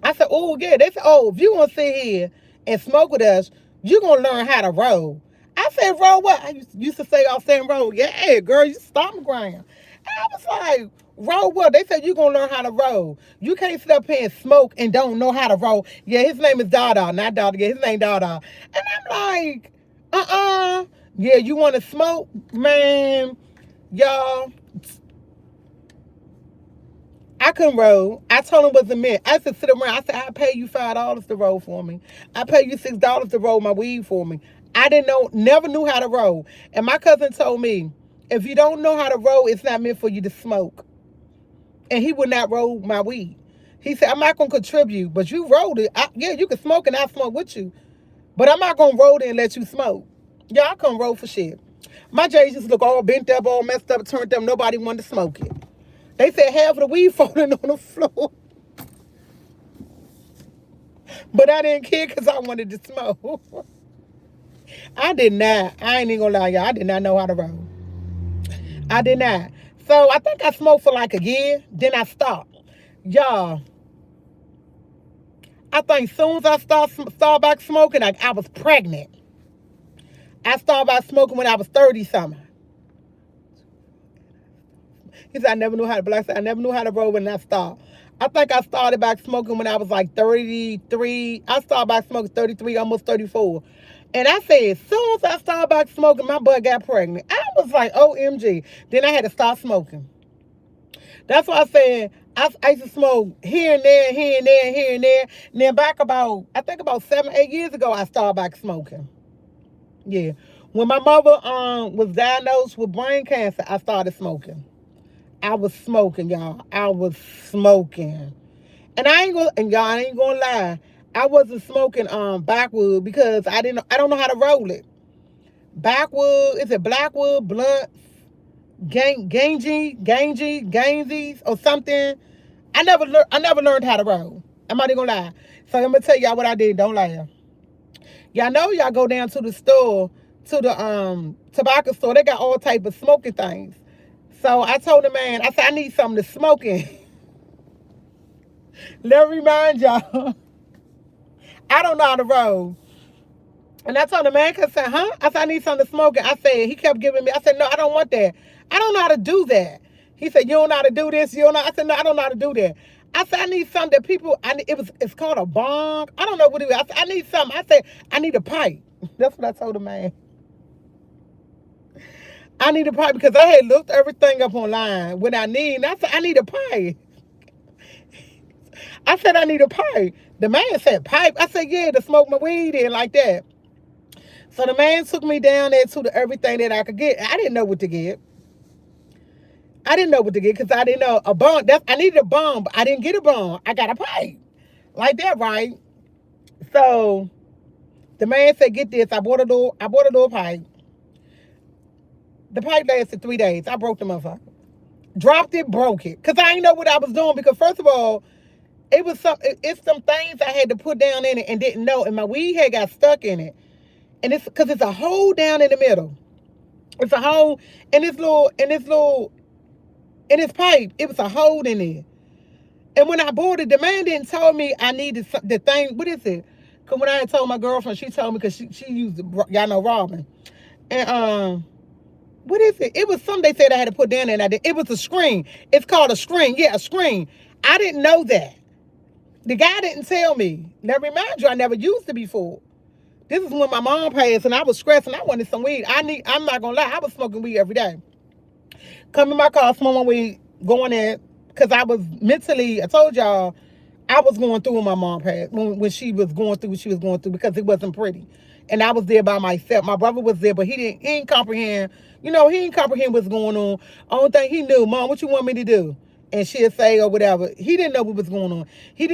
I said, oh, yeah. They said, oh, if you want to sit here and smoke with us, you're going to learn how to roll. I said, roll what? I used to say, I was saying roll. Yeah, girl, you stomp the ground. And I was like, roll what? They said, you're going to learn how to roll. You can't sit up here and smoke and don't know how to roll. Yeah, his name is Dada, not Dada. Yeah, his name Dada. And I'm like, yeah, you want to smoke? Man, y'all, I couldn't roll. I told him it wasn't meant. I used to sit around. I said, I'll pay you $5 to roll for me. I pay you $6 to roll my weed for me. I didn't know, never knew how to roll. And my cousin told me, if you don't know how to roll, it's not meant for you to smoke. And he would not roll my weed. He said, I'm not going to contribute, but you rolled it. Yeah, you can smoke and I'll smoke with you. But I'm not going to roll it and let you smoke. Yeah, I couldn't roll for shit. My J's just look all bent up, all messed up, turned up. Nobody wanted to smoke it. They said half of the weed falling on the floor. But I didn't care because I wanted to smoke. I did not. I ain't even gonna lie, y'all. I did not know how to roll. I did not. So I think I smoked for like a year. Then I stopped. Y'all, I think soon as I started back smoking, I was pregnant. I started back smoking when I was 30 something. He said, I never knew how to, I never knew how to roll when I stopped. I think I started back smoking when I was like 33. I started back smoking 33, almost 34. And I said, as soon as I started back smoking, my butt got pregnant. I was like, OMG. Then I had to stop smoking. That's why I said, I used to smoke here and there, here and there, here and there. And then back I think about 7, 8 years ago, I started back smoking. Yeah. When my mother was diagnosed with brain cancer, I started smoking. I was smoking, y'all. I was smoking. And I ain't gonna lie. I wasn't smoking backwood because I don't know how to roll it. Backwood, is it Blackwood, Blunt, Gangsies or something? I never learned how to roll. I'm not even gonna lie. So I'm gonna tell y'all what I did. Don't laugh. Y'all know y'all go down to the store, to the tobacco store, they got all type of smoking things. So I told the man, I said, I need something to smoke in. Let me remind y'all, I don't know how to roll. And I told the man, I said, huh? I said, I need something to smoke in. I said, he kept giving me, I said, no, I don't want that. I don't know how to do that. He said, you don't know how to do this? You don't know? I said, no, I don't know how to do that. I said, I need something that people, it's called a bong. I don't know what it is. I said, I need something. I said, I need a pipe. That's what I told the man. I need a pipe because I had looked everything up online. When I said, I need a pipe. I said, I need a pipe. The man said, pipe? I said, yeah, to smoke my weed in like that. So the man took me down there to everything that I could get. I didn't know what to get. I didn't know what to get because I didn't know a bong. I needed a bong, but I didn't get a bong. I got a pipe. Like that, right? So the man said, get this. I bought a little pipe. The pipe lasted 3 days. I broke the motherfucker. Dropped it, broke it. Because I didn't know what I was doing. Because first of all, it's some things I had to put down in it and didn't know. And my weed had got stuck in it. And it's because it's a hole down in the middle. It's a hole in this pipe. It was a hole in there. And when I bought it, the man didn't tell me I needed the thing. What is it? Because when I had told my girlfriend, she told me because she used, y'all know Robin. And What is it? It was something they said I had to put down there, and I did. It was a screen. It's called a screen. Yeah, a screen. I didn't know that. The guy didn't tell me. Now, remind you, I never used it before. This is when my mom passed, and I was stressing. I wanted some weed. I'm not gonna lie. I was smoking weed every day. Come in my car, smoke my weed, going in, because I was mentally. I told y'all, I was going through when my mom passed, when she was going through what she was going through, because it wasn't pretty. And I was there by myself. My brother was there, but he didn't comprehend. He didn't comprehend what's going on. Only thing he knew, Mom, what you want me to do? And she'll say or whatever. He didn't know what was going on.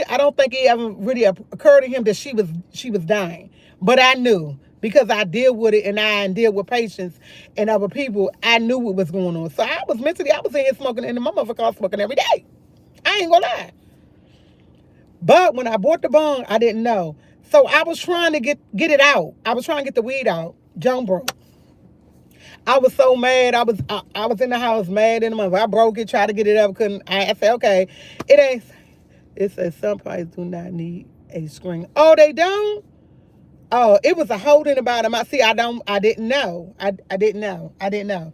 I don't think it ever really occurred to him that she was dying. But I knew, because I deal with it, and I deal with patients and other people. I knew what was going on. So I was in here smoking, and my motherfucker was smoking every day. I ain't gonna lie. But when I bought the bong, I didn't know. So I was trying to get it out. I was trying to get the weed out. Joan broke. I was so mad. I was in the house mad in the month. I broke it, tried to get it up, couldn't. I said, okay, it ain't. It says some parties do not need a screen. Oh, they don't? Oh, it was a holding about them. I didn't know. I didn't know. I didn't know.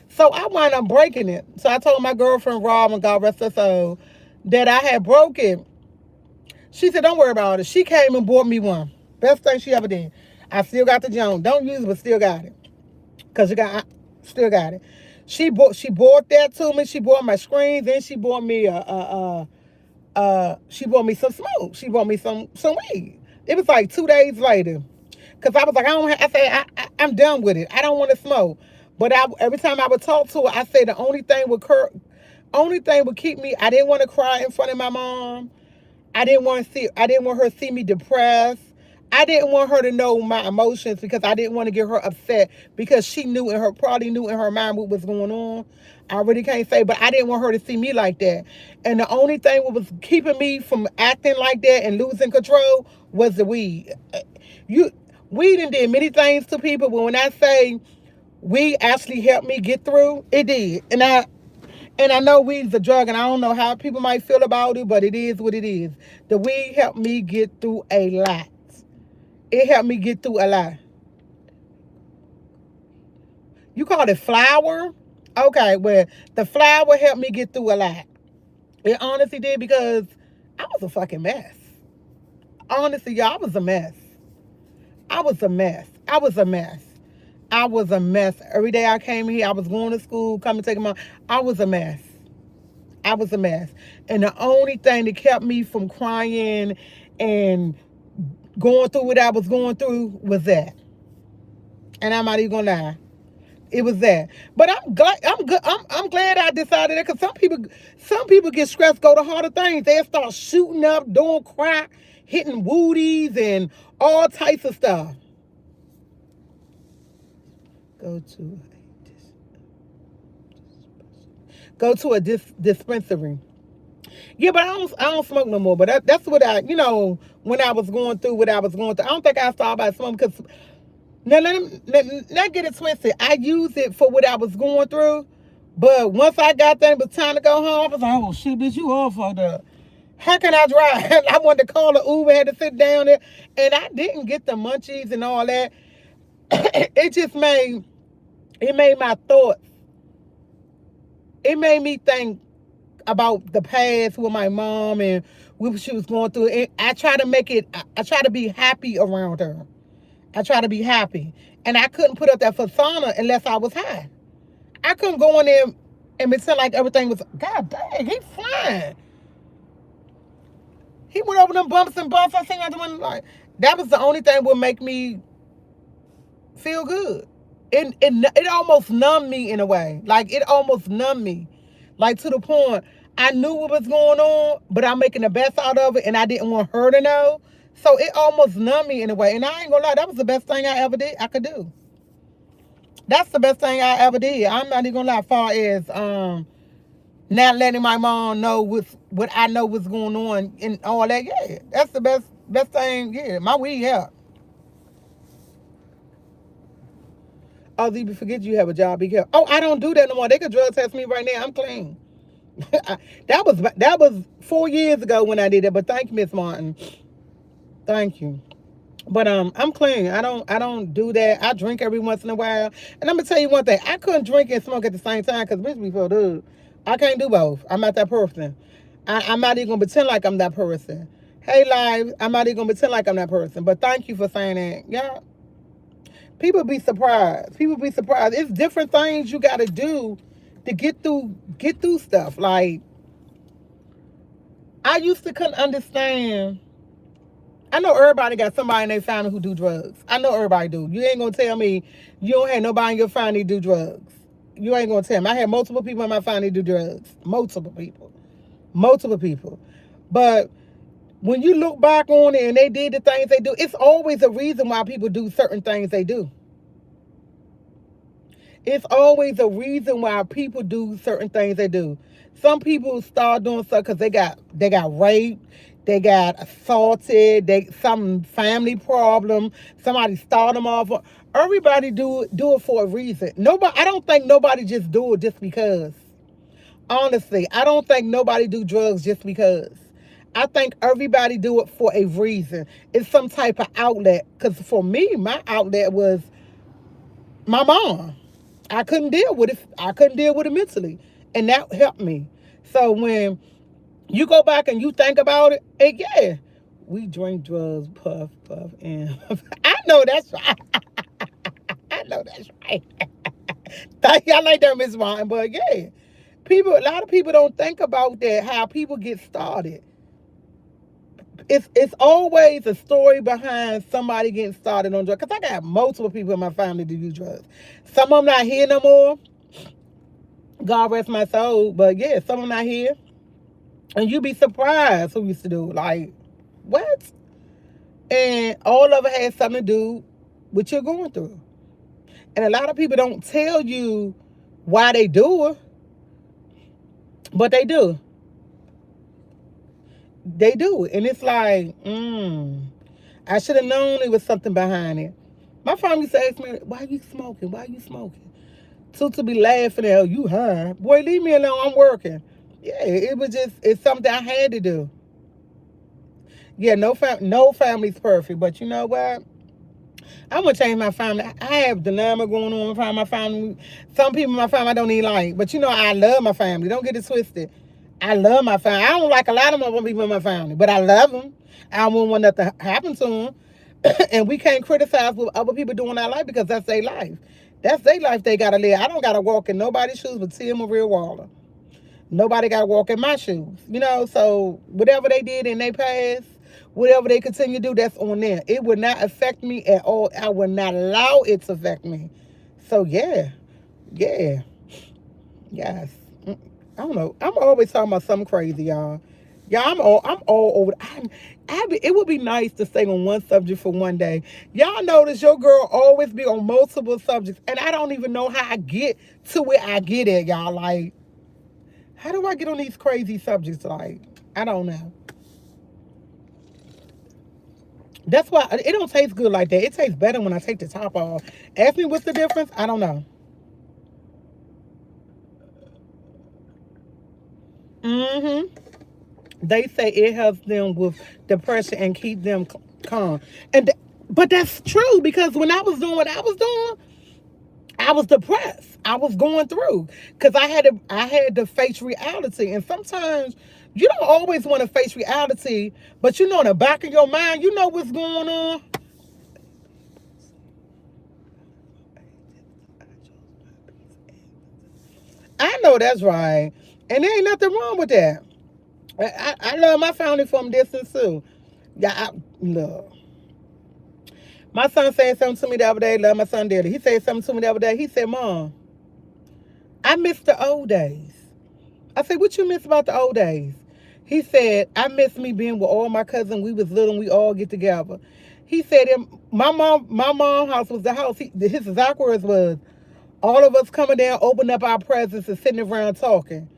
So I wound up breaking it. So I told my girlfriend, Rob, and God rest her soul, that I had broken. She said, don't worry about it. She came and bought me one. Best thing she ever did. I still got the Jones. Don't use it, but still got it. Because still got it. She bought that to me. She bought my screens. Then she bought me she bought me some smoke. She bought me some weed. It was like 2 days later. Because I was like, I said, I'm done with it. I don't want to smoke. But every time I would talk to her, I said the only thing would keep me, I didn't want to cry in front of my mom. I didn't want her to see me depressed. I didn't want her to know my emotions, because I didn't want to get her upset, because she probably knew in her mind what was going on. I really can't say, but I didn't want her to see me like that. And the only thing that was keeping me from acting like that and losing control was the weed. Weed did many things to people, but when I say weed actually helped me get through, it did. And I know weed's a drug, and I don't know how people might feel about it, but it is what it is. The weed helped me get through a lot. It helped me get through a lot. You call it flour? Okay, well, the flour helped me get through a lot. It honestly did, because I was a fucking mess. Honestly, y'all, I was a mess. I was a mess. I was a mess. I was a mess. Every day I came here, I was going to school, coming, taking my... I was a mess. I was a mess. And the only thing that kept me from crying and going through what I was going through was that. And I'm not even gonna lie. It was that. But I'm glad I decided that, because some people get stressed, go to harder things. They'll start shooting up, doing crack, hitting woodies, and all types of stuff. Go to a dispensary. Yeah, but I don't smoke no more. But that's what when I was going through what I was going through, I don't think I started by smoking, because now let get it twisted. I used it for what I was going through, but once I got there, it was time to go home. I was like, oh shit, bitch, you all fucked up. How can I drive? I wanted to call the Uber, had to sit down there, and I didn't get the munchies and all that. It made my thoughts. It made me think about the past with my mom and what she was going through. And I try to be happy around her. I try to be happy. And I couldn't put up that persona unless I was high. I couldn't go in there and pretend like everything was, God dang, he's fine. He went over them bumps and bumps. I seen everyone like, that was the only thing that would make me feel good. It almost numbed me in a way. Like, it almost numbed me. Like, to the point, I knew what was going on, but I'm making the best out of it, and I didn't want her to know. So it almost numbed me in a way. And I ain't gonna lie, that was the best thing I could do. That's the best thing I ever did. I'm not even gonna lie, as far as not letting my mom know what I know what's going on and all that. Yeah, that's the best thing. Yeah, my weed helped. Oh, you forget you have a job. Be careful. Oh, I don't do that no more. They could drug test me right now. I'm clean. That was 4 years ago when I did it. But thank you, Miss Martin. Thank you. But I'm clean. I don't do that. I drink every once in a while. And I'm gonna tell you one thing. I couldn't drink and smoke at the same time because bitch before dude. I can't do both. I'm not that person. I'm not even gonna pretend like I'm that person. Hey live, I'm not even gonna pretend like I'm that person. But thank you for saying that. Yeah. People be surprised. People be surprised. It's different things you gotta do to get through stuff. Like I used to couldn't understand. I know everybody got somebody in their family who do drugs. I know everybody do. You ain't gonna tell me you don't have nobody in your family do drugs. You ain't gonna tell me. I had multiple people in my family do drugs. Multiple people. Multiple people. But when you look back on it and they did the things they do, it's always a reason why people do certain things they do. It's always a reason why people do certain things they do. Some people start doing stuff because they got raped, they got assaulted, they some family problem, somebody start them off. Everybody do it for a reason. Nobody, I don't think nobody just do it just because. Honestly, I don't think nobody do drugs just because. I think everybody do it for a reason. It's some type of outlet. Because for me, my outlet was my mom. I couldn't deal with it. I couldn't deal with it mentally. And that helped me. So when you go back and you think about it, and yeah, we drink drugs, puff, puff, and I know that's right. I know that's right. Thank y'all like that, Miss Martin. But yeah, a lot of people don't think about that, how people get started. It's always a story behind somebody getting started on drugs. Because I got multiple people in my family that do drugs. Some of them not here no more. God rest my soul. But yeah, some of them not here. And you be surprised who used to do. Like, what? And all of it has something to do with what you're going through. And a lot of people don't tell you why they do it, but they do. They do. And it's like, I should have known it was something behind it. My family used to ask me, why you smoking? Why you smoking? To be laughing at, oh, you high. Boy, leave me alone. I'm working. Yeah, it was just, it's something I had to do. Yeah, no family's perfect, but you know what? I'm gonna change my family. I have dilemma going on in my family. Some people in my family I don't even like, but you know I love my family. Don't get it twisted. I love my family. I don't like a lot of my people in my family, but I love them. I don't want nothing to happen to them, and we can't criticize what other people doing in our life because that's their life. That's their life they gotta live. I don't gotta walk in nobody's shoes but Tia Maria Waller. Nobody got to walk in my shoes, So whatever they did in their past, whatever they continue to do, that's on them. It would not affect me at all. I would not allow it to affect me. So yeah, yes. I don't know. I'm always talking about something crazy, y'all. Yeah, I'm all over. It would be nice to stay on one subject for one day. Y'all notice your girl always be on multiple subjects, and I don't even know how I get to where I get at, y'all. Like, how do I get on these crazy subjects? Like, I don't know. That's why it don't taste good like that. It tastes better when I take the top off. Ask me what's the difference? I don't know. Mm-hmm. They say it helps them with depression and keep them calm. But that's true because when I was doing what I was doing, I was depressed. I was going through because I had to face reality, and sometimes you don't always want to face reality, but in the back of your mind, you know what's going on. I know that's right, and there ain't nothing wrong with that. I love my family from distance too. Yeah, look. My son said something to me the other day. Love my son dearly. He said something to me the other day. He said, "Mom, I miss the old days." I said, "What you miss about the old days?" He said, "I miss me being with all my cousins. We was little and we all get together." He said, my mom house was the house. His exact words was, all of us coming down, open up our presents and sitting around talking.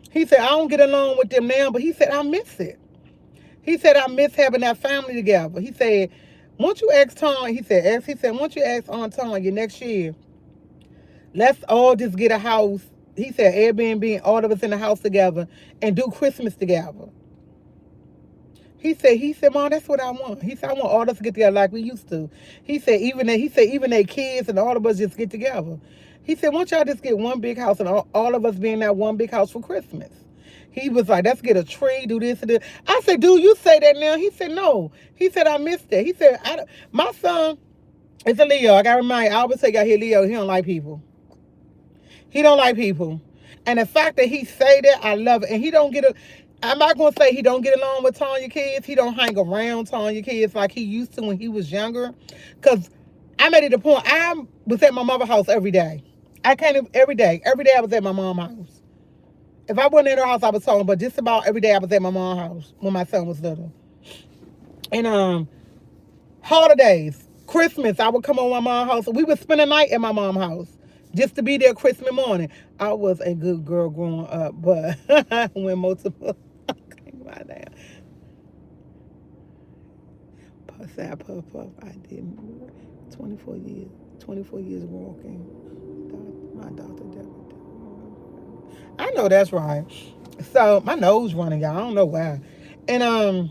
He said, I don't get along with them now, but he said, I miss it. He said, I miss having that family together. He said, once you ask Tom, once you ask Aunt Tanya next year, let's all just get a house. He said, Airbnb, all of us in the house together and do Christmas together. He said, Mom, that's what I want. He said, I want all of us to get together like we used to. He said, even their kids and all of us just get together. He said, why don't y'all just get one big house and all of us be in that one big house for Christmas? He was like, let's get a tree, do this and this. I said, dude, you say that now? He said, no. He said, I missed that. He said, my son is a Leo. I got to remind you, I always say, I hear Leo, he don't like people. He don't like people. And the fact that he say that, I love it. And he don't get a, I'm not going to say he don't get along with Tanya kids. He don't hang around Tanya kids like he used to when he was younger. Because I made it a point. I was at my mother's house every day. I came every day. Every day I was at my mom's house. If I wasn't at her house, I was home. But just about every day I was at my mom's house when my son was little. And holidays, Christmas, I would come on my mom's house. We would spend the night at my mom's house just to be there Christmas morning. I was a good girl growing up, but when multiple, my damn, puff, I didn't. 24 years walking. My doctor died. I know that's right. So my nose running, y'all. I don't know why. And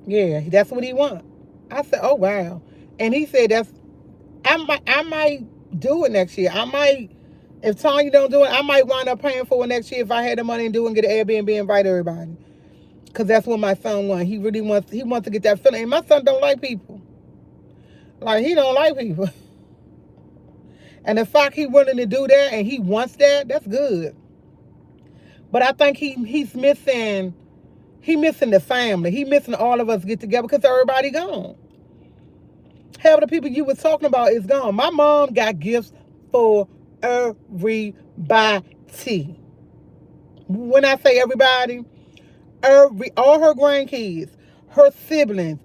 yeah, that's what he want. I said, oh wow. And he said I might do it next year. I might, if Tanya don't do it, I might wind up paying for it next year if I had the money and do it and get an Airbnb and invite everybody. Because that's what my son wants. He wants to get that feeling. And my son don't like people. Like, he don't like people. And the fact he willing to do that and he wants that, that's good. But I think he's missing the family. He missing all of us get together because everybody gone. Half the people you was talking about is gone. My mom got gifts for everybody. When I say everybody, all her grandkids, her siblings,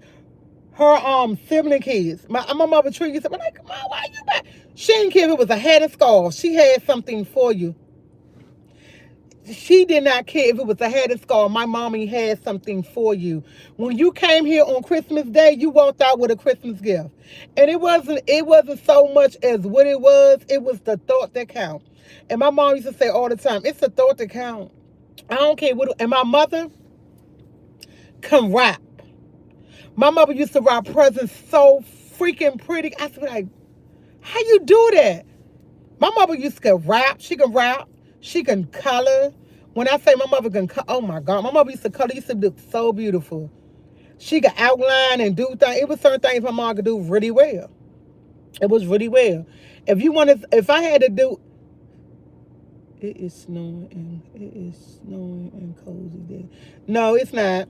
her sibling kids. My mother treated you. Said, like, Mom, why you back? She didn't care if it was a hat or scarf. She had something for you. She did not care if it was a hat or scarf. My mommy had something for you. When you came here on Christmas Day, you walked out with a Christmas gift. And it wasn't so much as what it was the thought that count. And my mom used to say all the time, it's the thought that count. I don't care what. And my mother can rap. My mother used to wrap presents so freaking pretty. I said, like, how you do that? My mother used to rap. She can rap. She can color. When I say my mother can color, oh my God. My mother used to color. Used to look so beautiful. She could outline and do things. It was certain things my mom could do really well. It was really well. If I had to do, it is snowing and cozy there. No, it's not.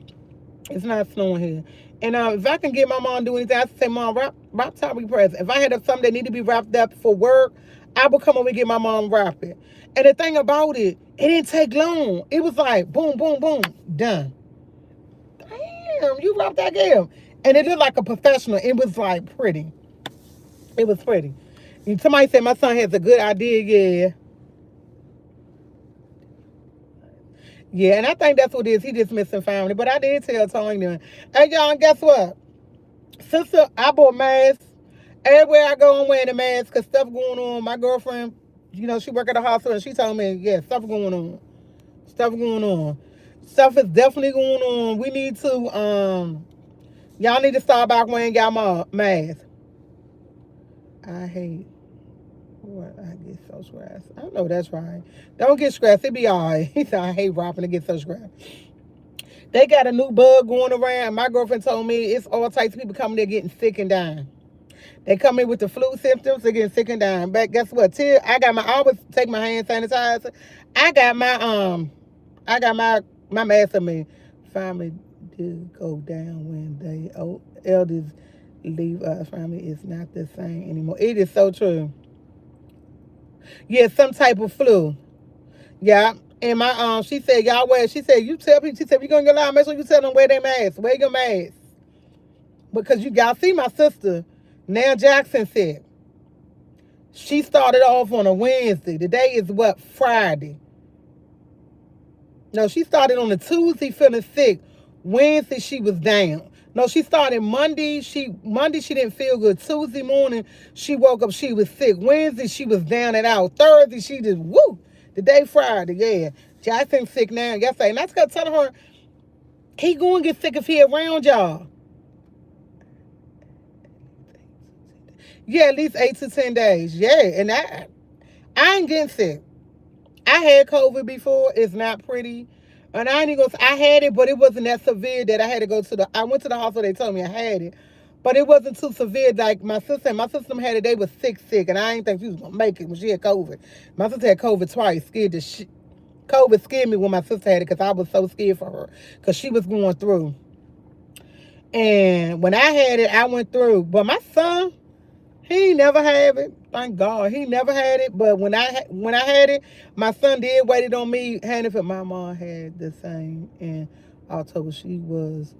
It's not snowing here. And if I can get my mom to do anything, I say, Mom, wrap Tommy present. If I had something that need to be wrapped up for work, I would come over and get my mom wrap it. And the thing about it didn't take long. It was like boom, boom, boom, done. Damn, you wrapped that gift. And it looked like a professional. It was like pretty. It was pretty. And somebody said my son has a good idea, yeah. Yeah, and I think that's what it is. He just missing family. But I did tell Tanya, hey, y'all, guess what? Sister, I bought masks. Everywhere I go, I'm wearing a mask because stuff going on. My girlfriend, she work at the hospital, and she told me, yeah, stuff going on. Stuff going on. Stuff is definitely going on. We need to, y'all need to start back wearing y'all masks. I hate what I get so stressed. I know that's right. Don't get stressed. It be all right. He said, I hate rapping to get so stressed. They got a new bug going around. My girlfriend told me it's all types of people coming there getting sick and dying. They come in with the flu symptoms, they're getting sick and dying. But guess what? I always take my hand sanitizer. I got my mask on me. Family did go down when they elders leave us. Family is not the same anymore. It is so true. Yeah, some type of flu. Yeah. And my she said, y'all wear, she said, you tell people, she said, you're gonna get loud, make sure you tell them wear their mask. Wear your mask. Because y'all see my sister, Now Jackson said, she started off on a Wednesday. Today is what? Friday. No, she started on a Tuesday feeling sick. Wednesday she was down. No, she started Monday. Monday she didn't feel good. Tuesday morning she woke up, she was sick. Wednesday she was down and out. Thursday she just woo. Today Friday, yeah. Jackson's sick now. Yesterday, and that's because telling her, He going to get sick if he around y'all. Yeah, at least 8 to 10 days. Yeah, and I ain't getting sick. I had COVID before. It's not pretty. And I ain't even gonna say I had it, but it wasn't that severe that I had to go to the. I went to the hospital. They told me I had it, but it wasn't too severe. Like my sister, had it. They was sick, and I didn't think she was gonna make it when she had COVID. My sister had COVID twice. Scared the shit. COVID scared me when my sister had it because I was so scared for her because she was going through. And when I had it, I went through. But my son, he never had it. Thank God, he never had it. But when I had it, my son did waited on me. Hannaford, my mom had the same in October. She was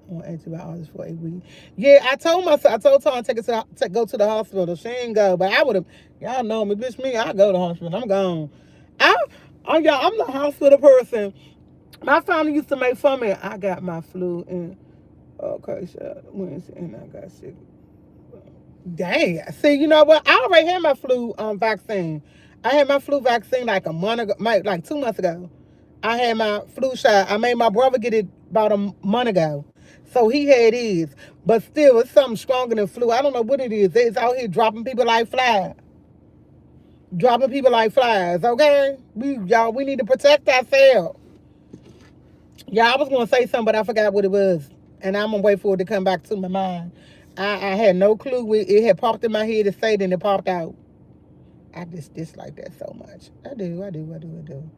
on antibiotics for 8 weeks. Yeah, I told myself. I told Tom take her to go to the hospital. She ain't go, but I would have. Y'all know me, bitch. Me, I go to the hospital. I'm gone. Y'all, I'm the hospital person. My family used to make fun of me. I got my flu and okay, so Wednesday, and I got sick. Dang. See, you know what? I already had my flu vaccine. I had my flu vaccine like a month ago, like 2 months ago. I had my flu shot. I made my brother get it about a month ago. So he had his. But still, it's something stronger than flu. I don't know what it is. It's out here dropping people like flies. Dropping people like flies, okay? We need to protect ourselves. Yeah, I was going to say something, but I forgot what it was. And I'm going to wait for it to come back to my mind. I had no clue. It had popped in my head to say it and it popped out. I just dislike that so much. I do.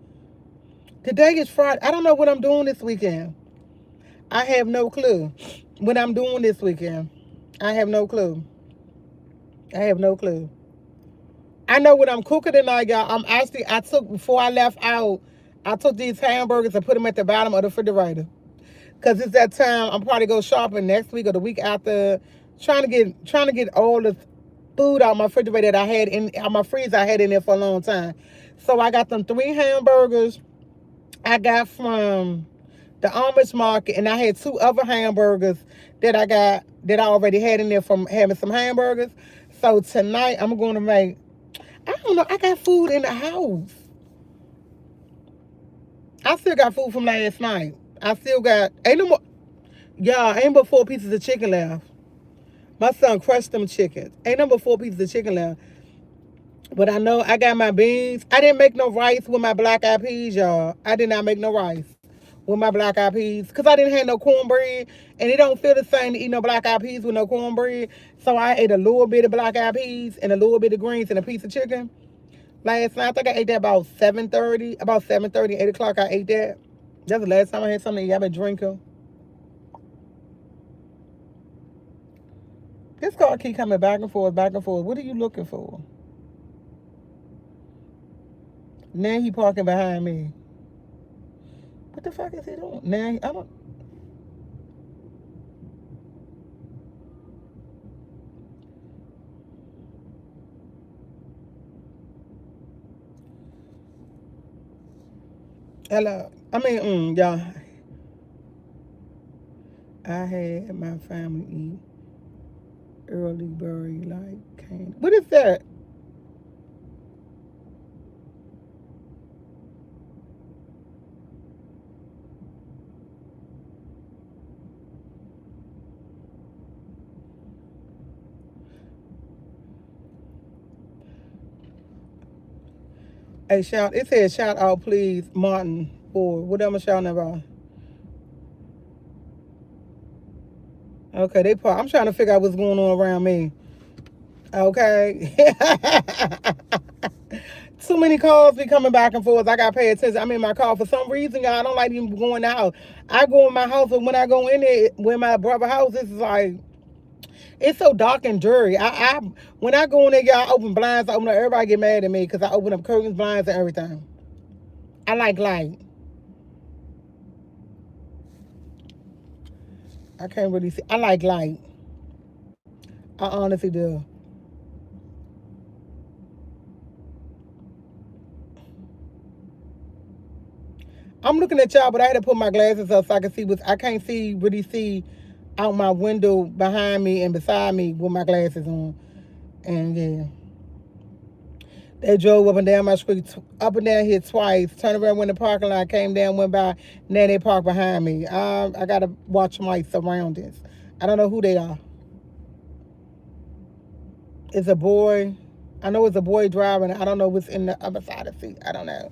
Today is Friday. I don't know what I'm doing this weekend. I have no clue what I'm doing this weekend. I have no clue. I know what I'm cooking tonight, y'all. Before I left out, I took these hamburgers and put them at the bottom of the refrigerator. Because it's that time I'm probably go shopping next week or the week after, trying to get all the food out my refrigerator that I had out my freezer I had in there for a long time. So I got them 3 hamburgers I got from the Amish market, and I had 2 other hamburgers that I already had in there from having some hamburgers. So tonight I'm going to make, I don't know, I got food in the house. I still got food from last night. I still got, ain't no more, y'all, ain't but 4 pieces of chicken left. My son crushed them chickens. Ain't no but 4 pieces of chicken left. But I know I got my beans. I didn't make no rice with my black eyed peas, y'all. I did not make no rice with my black eyed peas because I didn't have no cornbread. And it don't feel the same to eat no black eyed peas with no cornbread. So I ate a little bit of black eyed peas and a little bit of greens and a piece of chicken. Last night, I think I ate that about 7:30. About 7:30, 8 o'clock, I ate that. That's the last time I had something to eat. I've been drinking. This car keep coming back and forth, back and forth. What are you looking for? Now he parking behind me. What the fuck is he doing? Now, I don't... Hello. Y'all. I had my family eat early berry like candy. What is that? Hey, it says shout out, please, Martin, or whatever shouting about. Okay, I'm trying to figure out what's going on around me. Okay. Too many calls be coming back and forth. I got to pay attention. I'm in my car. For some reason, y'all, I don't like even going out. I go in my house, and when I go in there, when my brother's house, it's like, it's so dark and dreary. When I go in there, y'all, open blinds. Everybody get mad at me because I open up curtains, blinds, and everything. I like light. I can't really see. I like light. I honestly do. I'm looking at y'all, but I had to put my glasses up so I can see I can't really see out my window behind me and beside me with my glasses on. And yeah. They drove up and down my street, up and down here twice. Turned around, went in the parking lot, came down, went by. Now they parked behind me. I gotta watch my surroundings. I don't know who they are. It's a boy. I know it's a boy driving. I don't know what's in the other side of the seat. I don't know.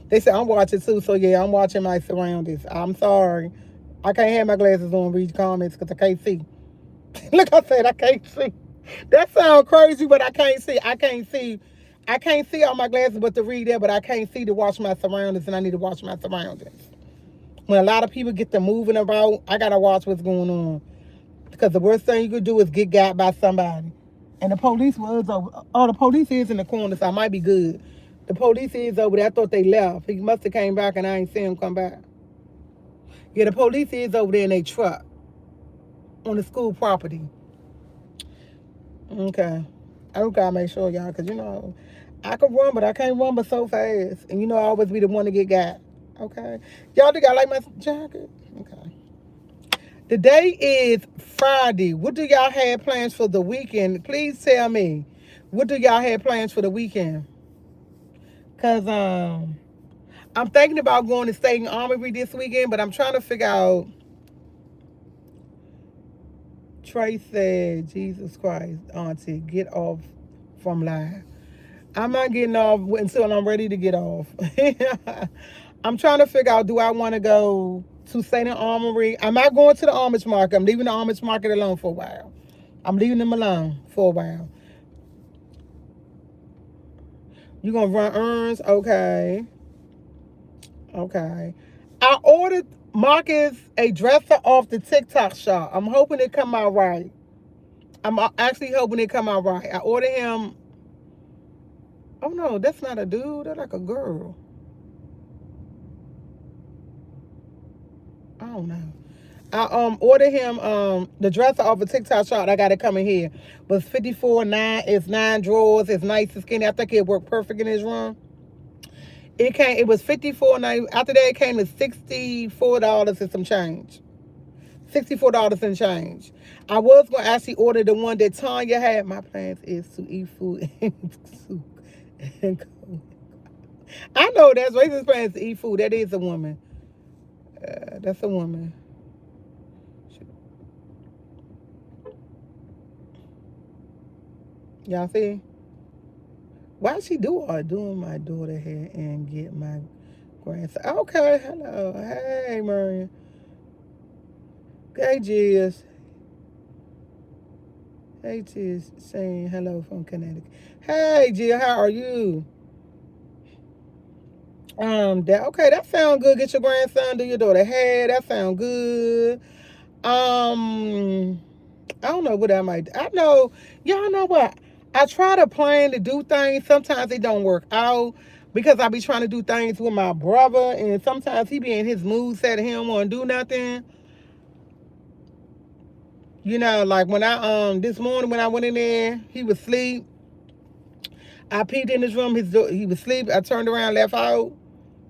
They said I'm watching too, so yeah, I'm watching my surroundings. I'm sorry. I can't have my glasses on, read comments, because I can't see. Like I said, I can't see. That sounds crazy, but I can't see. I can't see. I can't see all my glasses but to read that, but I can't see to watch my surroundings, and I need to watch my surroundings. When a lot of people get to moving about, I gotta watch what's going on. Because the worst thing you could do is get got by somebody. And the police was over. Oh, the police is in the corner, so I might be good. The police is over there. I thought they left. He must have came back and I ain't seen him come back. Yeah, the police is over there in their truck on the school property. Okay. I gotta make sure, y'all, because, I can run, but I can't run but so fast. And, I always be the one to get got. Okay. Y'all think I like my jacket? Okay. The day is Friday. What do y'all have plans for the weekend? Please tell me. What do y'all have plans for the weekend? Because I'm thinking about going to State Armory this weekend, but I'm trying to figure out. Trey said, Jesus Christ, Auntie, get off from live. I'm not getting off until I'm ready to get off. I'm trying to figure out, do I want to go to St. Armory? I'm not going to the Amish market. I'm leaving the Amish market alone for a while. I'm leaving them alone for a while. You going to run errands? Okay. Okay. I ordered Marcus a dresser off the TikTok shop. I'm hoping it come out right. I'm actually hoping it come out right. I ordered him. Oh no, that's not a dude. That's like a girl. I don't know. I ordered him the dresser off a TikTok shop. I got it coming here. Was 54.9. It's 9 drawers. It's nice and skinny. I think it worked perfect in his room. It was $54.9. After that, it came to $64 and some change. $64 and change. I was gonna actually order the one that Tanya had. My plans is to eat food and soup and go. I know that's racist plans to eat food. That is a woman. That's a woman. Y'all see? Why she doing my daughter hair and get my grandson? Okay, hello. Hey, Marion. Hey, Giz. Hey, Giz, saying hello from Connecticut. Hey, Giz, how are you? That sound good. Get your grandson, do your daughter hair. That sound good. I don't know what I might do. I know, y'all know what? I try to plan to do things. Sometimes it don't work out because I be trying to do things with my brother, and sometimes he be in his mood set and he don't want to do nothing. Like when I this morning when I went in there, he was asleep. I peeked in his room. He was asleep. I turned around, left out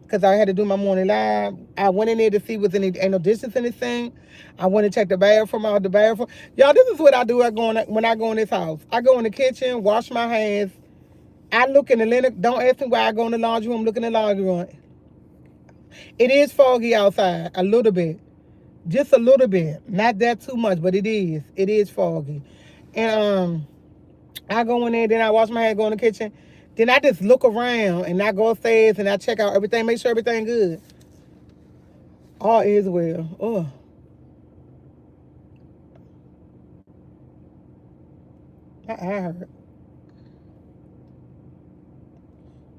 because I had to do my morning live. I went in there to see what's in it. Ain't no dishes in this thing. I went to check the bathroom out. The bathroom. Y'all, this is what I do when I go in this house. I go in the kitchen, wash my hands. I look in the linen. Don't ask me why I go in the laundry room, look in the laundry room. It is foggy outside, a little bit. Just a little bit. Not that too much, but it is. It is foggy. And I go in there, then I wash my hands, go in the kitchen. Then I just look around and I go upstairs and I check out everything, make sure everything good. All is well. Oh. My eye hurt.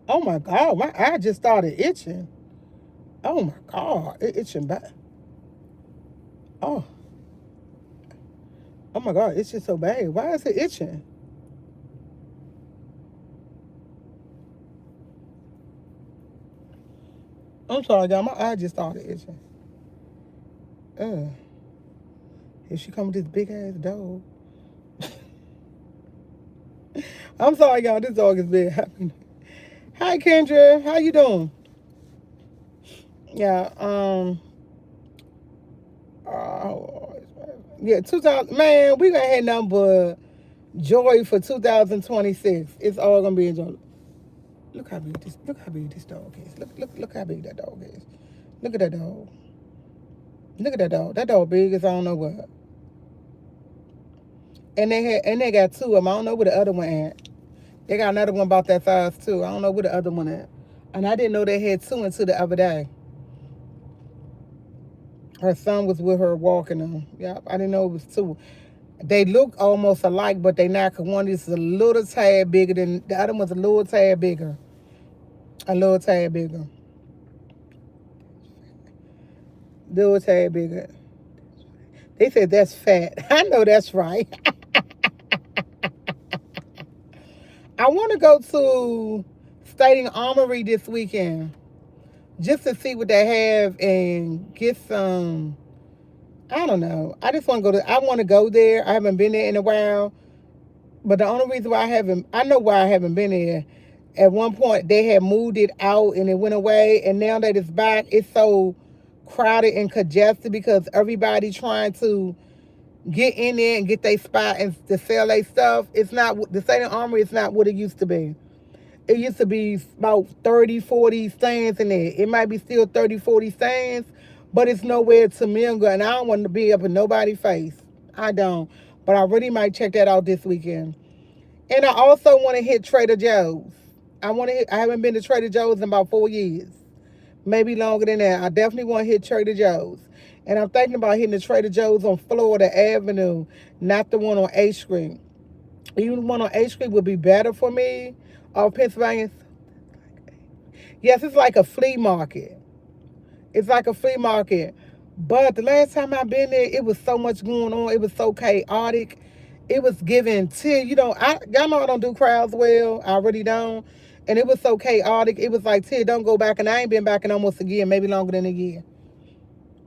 Oh my God, my eye just started itching. Oh my God, it itching bad. Oh. Oh my God, it's just so bad. Why is it itching? I'm sorry, y'all. My eye just started itching. Here she come with this big ass dog. I'm sorry, y'all. This dog is big. Hi, Kendra. How you doing? Yeah. Yeah. 2000. Man, we gonna have nothing but Joy for 2026. It's all gonna be enjoyable. Look how big this dog is. Look how big that dog is. Look at that dog. Look at that dog. That dog big as I don't know what. And they got two of them. I don't know where the other one at. They got another one about that size too. I don't know where the other one at. And I didn't know they had two until the other day. Her son was with her walking them. Yep, I didn't know it was two. They look almost alike, but they not. Cause one is a little tad bigger than the other one's a little tad bigger. A little tad bigger. Little tad bigger. They said that's fat. I know that's right. I want to go to Stadium Armory this weekend just to see what they have and get some. I don't know. I just want to go to. I want to go there. I haven't been there in a while, but the only reason why I know why I haven't been there. At one point, they had moved it out and it went away, and now that it's back, it's so crowded and congested because everybody trying to get in there and get their spot and to sell their stuff. It's not the Stadium Armory. It's not what it used to be. It used to be about 30, 40 stands in there. It might be still 30, 40 stands, but it's nowhere to mingle, and I don't want to be up in nobody's face. I don't. But I really might check that out this weekend. And I also want to hit Trader Joe's. I haven't been to Trader Joe's in about 4 years. Maybe longer than that. I definitely want to hit Trader Joe's. And I'm thinking about hitting the Trader Joe's on Florida Avenue, not the one on 8th Street. Even the one on 8th Street would be better for me. Or Pennsylvania. Yes, it's like a flea market. It's like a flea market. But the last time I've been there, it was so much going on. It was so chaotic. It was giving till, y'all know I don't do crowds well. I really don't. And it was so chaotic. It was like, till, don't go back. And I ain't been back in almost a year, maybe longer than a year,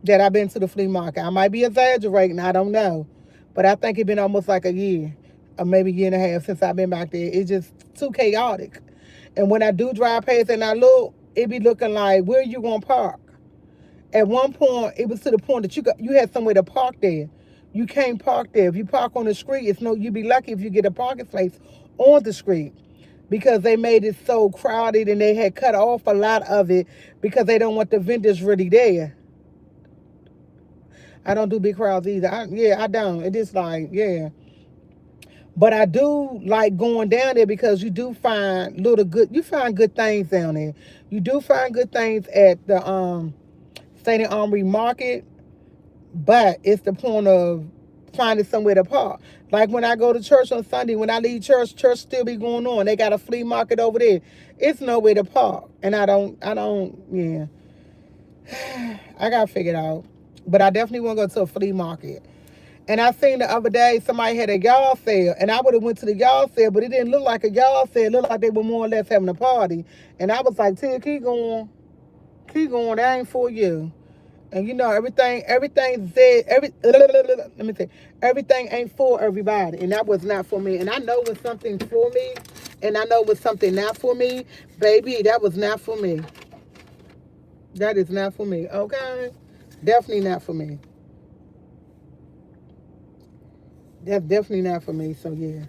that I've been to the flea market. I might be exaggerating. I don't know. But I think it's been almost like a year, or maybe a year and a half since I've been back there. It's just too chaotic. And when I do drive past and I look, it be looking like, where you going to park? At one point, it was to the point that you had somewhere to park there. You can't park there. If you park on the street, you'd be lucky if you get a parking place on the street, because they made it so crowded and they had cut off a lot of it because they don't want the vendors really there. I don't do big crowds either. I don't. It is like, yeah. But I do like going down there because you find good things down there. You do find good things at the Stadium Armory Market, but it's the point of finding somewhere to park. Like when I go to church on Sunday, when I leave church still be going on. They got a flea market over there. It's nowhere to park. And I don't, yeah. I got to figure it out. But I definitely want to go to a flea market. And I seen the other day somebody had a yard sale, and I would have went to the yard sale, but it didn't look like a yard sale. It looked like they were more or less having a party. And I was like, Tia, keep going. Keep going. That ain't for you. And everything said, let me say, everything ain't for everybody. And that was not for me. And I know when something's for me, and I know when something not for me, baby, that was not for me. That is not for me, okay? Definitely not for me. That's definitely not for me, so yeah.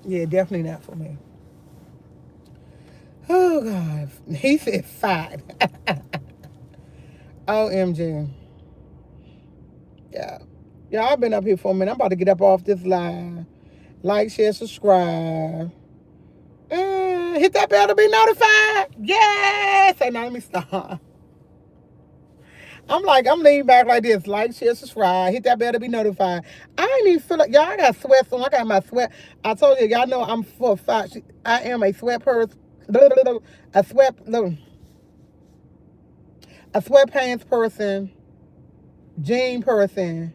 Yeah, definitely not for me. Oh, God. He said 5. OMG. Yeah. Yeah, I've been up here for a minute. I'm about to get up off this line. Like, share, subscribe. Hit that bell to be notified. Yes! And now let me stop. I'm leaning back like this. Like, share, subscribe. Hit that bell to be notified. I ain't even feel like, y'all, I got sweats on. I got my sweat. I told you, y'all know I'm for a fact. I am a sweat person. A sweatpants person. Jean person.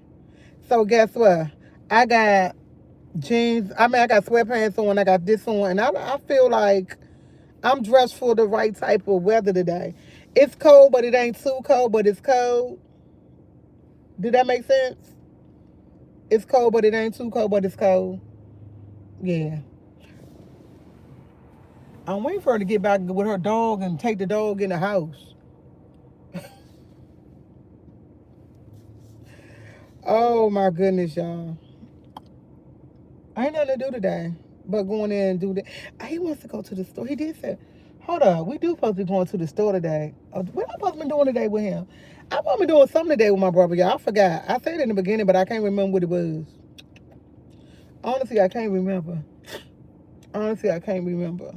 So guess what? I got jeans. I got sweatpants on. I got this on. And I feel like I'm dressed for the right type of weather today. It's cold, but it ain't too cold, but it's cold. Did that make sense? It's cold, but it ain't too cold, but it's cold. Yeah. I'm waiting for her to get back with her dog and take the dog in the house. Oh my goodness, y'all. I ain't nothing to do today but going in and do that. He wants to go to the store. He did say, hold up, we do supposed to be going to the store today. What am I supposed to be doing today with him? I'm supposed to be doing something today with my brother, y'all. I forgot. I said it in the beginning, but I can't remember what it was. Honestly, I can't remember. Honestly, I can't remember.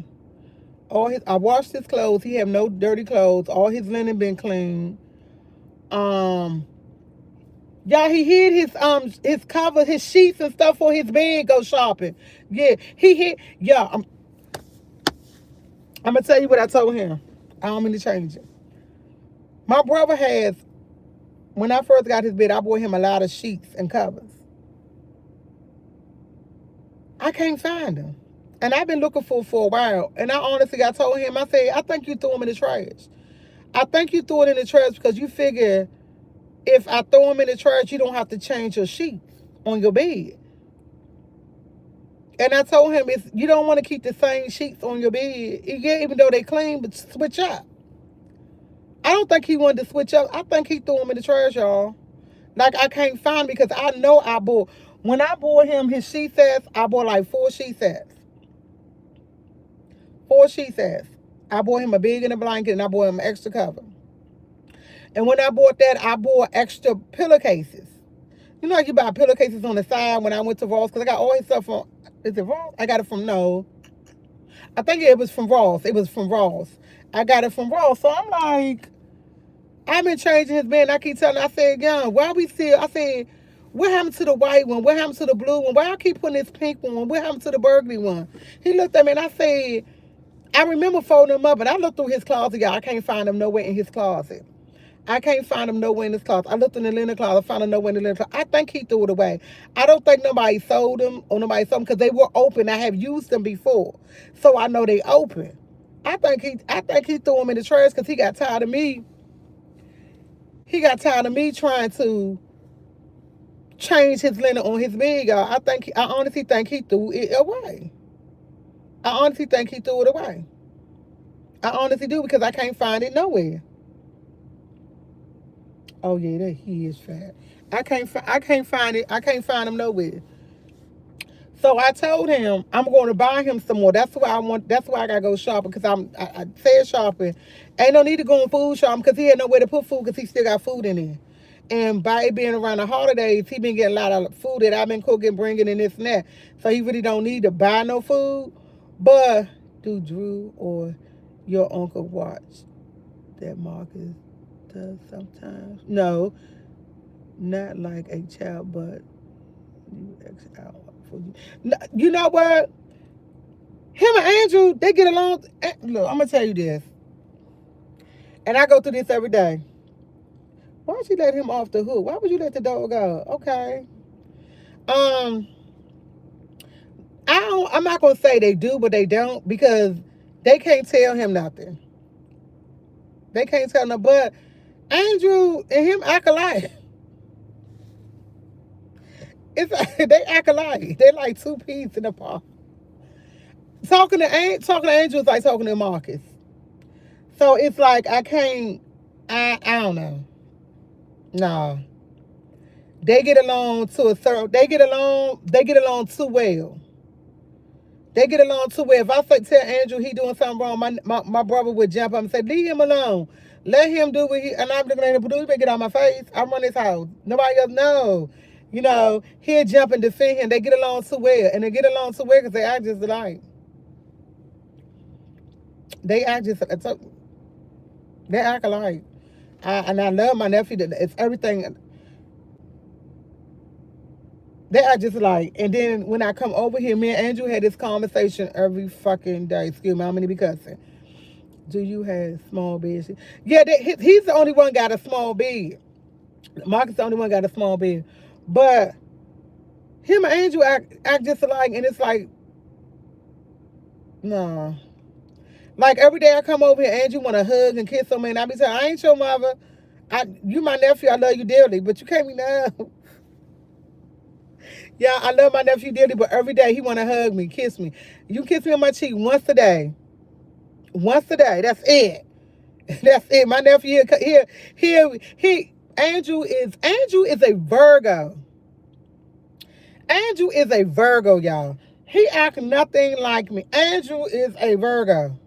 I washed his clothes. He have no dirty clothes. All his linen been clean. Um, Y'all, he hid his covers, his sheets and stuff for his bed. Go shopping. Yeah, he hid. Yeah, I'm gonna tell you what I told him. I don't mean to change it. My brother has. When I first got his bed, I bought him a lot of sheets and covers. I can't find them, and I've been looking for a while. And I told him, I said, I think you threw them in the trash. I think you threw it in the trash because you figure if I throw them in the trash, you don't have to change your sheets on your bed. And I told him, you don't want to keep the same sheets on your bed, yeah, even though they clean, but switch up. I don't think he wanted to switch up. I think he threw them in the trash, y'all. Like, I can't find them because I know when I bought him his sheet sets, I bought like 4 sheet sets. 4 sheet sets. I bought him a big and a blanket and I bought him an extra cover. And when I bought that, I bought extra pillowcases. You know, like you buy pillowcases on the side when I went to Ross, because I got all his stuff from, is it Ross? I got it from, no. I think it was from Ross. It was from Ross. I got it from Ross. So I'm like, I've been changing his bed. I keep telling him, I said, Young, why we still, I said, what happened to the white one? What happened to the blue one? Why I keep putting this pink one? What happened to the burgundy one? He looked at me and I said, I remember folding them up, but I looked through his closet, y'all. I can't find them nowhere in his closet. I can't find him nowhere in his closet. I looked in the linen closet, found him nowhere in the linen closet. I think he threw it away. I don't think nobody sold them or nobody sold them because they were open. I have used them before, so I know they open. I think he threw them in the trash because he got tired of me. He got tired of me trying to change his linen on his bed, y'all. I honestly think he threw it away. I honestly think he threw it away. I honestly do because I can't find it nowhere. Oh yeah, that he is fat. I can't find it. I can't find him nowhere. So I told him I'm going to buy him some more. That's why I want. That's why I gotta go shopping because I said shopping. Ain't no need to go on food shopping because he had nowhere to put food because he still got food in there. And by it being around the holidays, he been getting a lot of food that I've been cooking, bringing in this and that. So he really don't need to buy no food. But do Drew or your uncle watch that Marcus does sometimes? No, not like a child, but you X out for you. You know what? Him and Andrew, they get along. Look, I'm gonna tell you this, and I go through this every day. Why don't you let him off the hook? Why would you let the dog go? Okay. Um, I'm not gonna say they do, but they don't because they can't tell him nothing. They can't tell him. But Andrew and him act alike. They act alike. They like two peas in a pot. Talking to Andrew is like talking to Marcus. So it's like I can't. I don't know. No, they get along to a certain. They get along. They get along too well. They get along too well. If I tell Andrew he doing something wrong, my brother would jump up and say, "Leave him alone. Let him do what he." And I'm looking at him, "Do you better get out of my face? I run his house. Nobody else know." You know, he'll jump and defend him. They get along too well, and they get along too well because they act just alike. They act just. They act alike. And I love my nephew. It's everything. They are just like, and then when I come over here, me and Andrew had this conversation every fucking day. Excuse me, I'm gonna be cussing. Do you have small beds? Yeah, he's the only one got a small bed. Marcus the only one got a small bed. But him and Andrew act just alike, and it's like, no. Like every day I come over here, Andrew want to hug and kiss on me, and I be saying, I ain't your mother. You my nephew, I love you dearly, but you can't be now. Yeah, I love my nephew dearly, but every day he want to hug me, kiss me. You kiss me on my cheek once a day. Once a day. That's it. That's it. My nephew, he Andrew is a Virgo. Andrew is a Virgo, y'all. He act nothing like me. Andrew is a Virgo.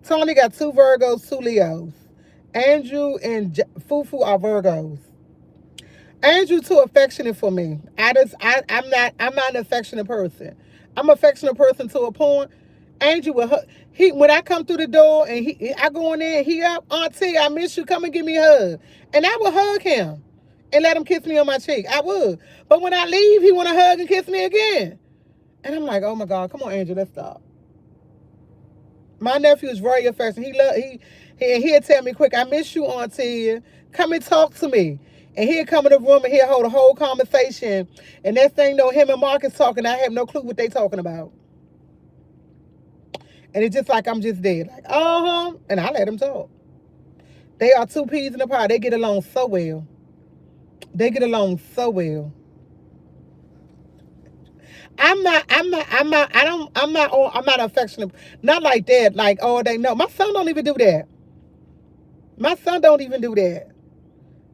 Tony got 2 Virgos, 2 Leos. Andrew and Fufu are Virgos. Andrew too affectionate for me. I'm not an affectionate person. I'm an affectionate person to a point. Andrew will when I come through the door and I go in there and he up, Auntie, I miss you. Come and give me a hug. And I would hug him and let him kiss me on my cheek. I would. But when I leave, he want to hug and kiss me again. And I'm like, oh my God, come on, Andrew, let's stop. My nephew is very affectionate. He'll tell me quick, I miss you, Auntie. Come and talk to me. And he'll come in the room and he'll hold a whole conversation. And that thing, though, him and Marcus talking, I have no clue what they talking about. And it's just like I'm just there. Like, and I let them talk. They are 2 peas in a pod. They get along so well. They get along so well. I'm not affectionate. Not like that. Like, oh, they know. My son don't even do that. My son don't even do that.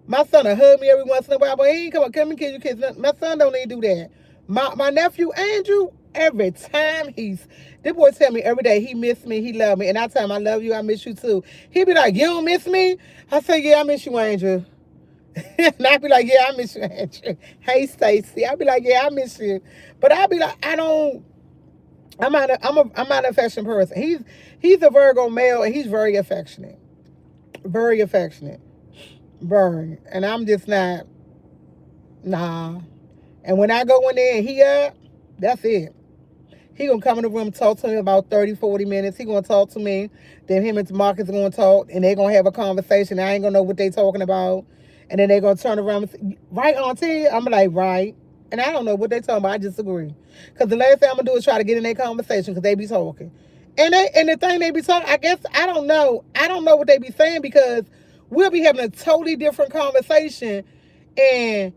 My son will hug me every once in a while, but he ain't come and kiss you kids. My son don't even do that. My nephew Andrew, every time this boy tell me every day he miss me, he love me, and I tell him I love you, I miss you too. He be like, you don't miss me? I say, yeah, I miss you, Andrew. And I be like, yeah, I miss you, Andrew. Hey, Stacy. I be like, yeah, I miss you, but I be like, I'm not an affectionate person. He's a Virgo male, and he's very affectionate, very affectionate. Burn. And I'm just not, nah. And when I go in there and he up, that's it. He gonna come in the room, talk to me about 30, 40 minutes. He gonna talk to me. Then him and Marcus gonna talk, and they gonna have a conversation. I ain't gonna know what they talking about. And then they gonna turn around and say, right, Auntie? I'm like, right. And I don't know what they talking about. I disagree. Because the last thing I'm gonna do is try to get in their conversation because they be talking. And the thing they be talking, I guess, I don't know. I don't know what they be saying because we'll be having a totally different conversation and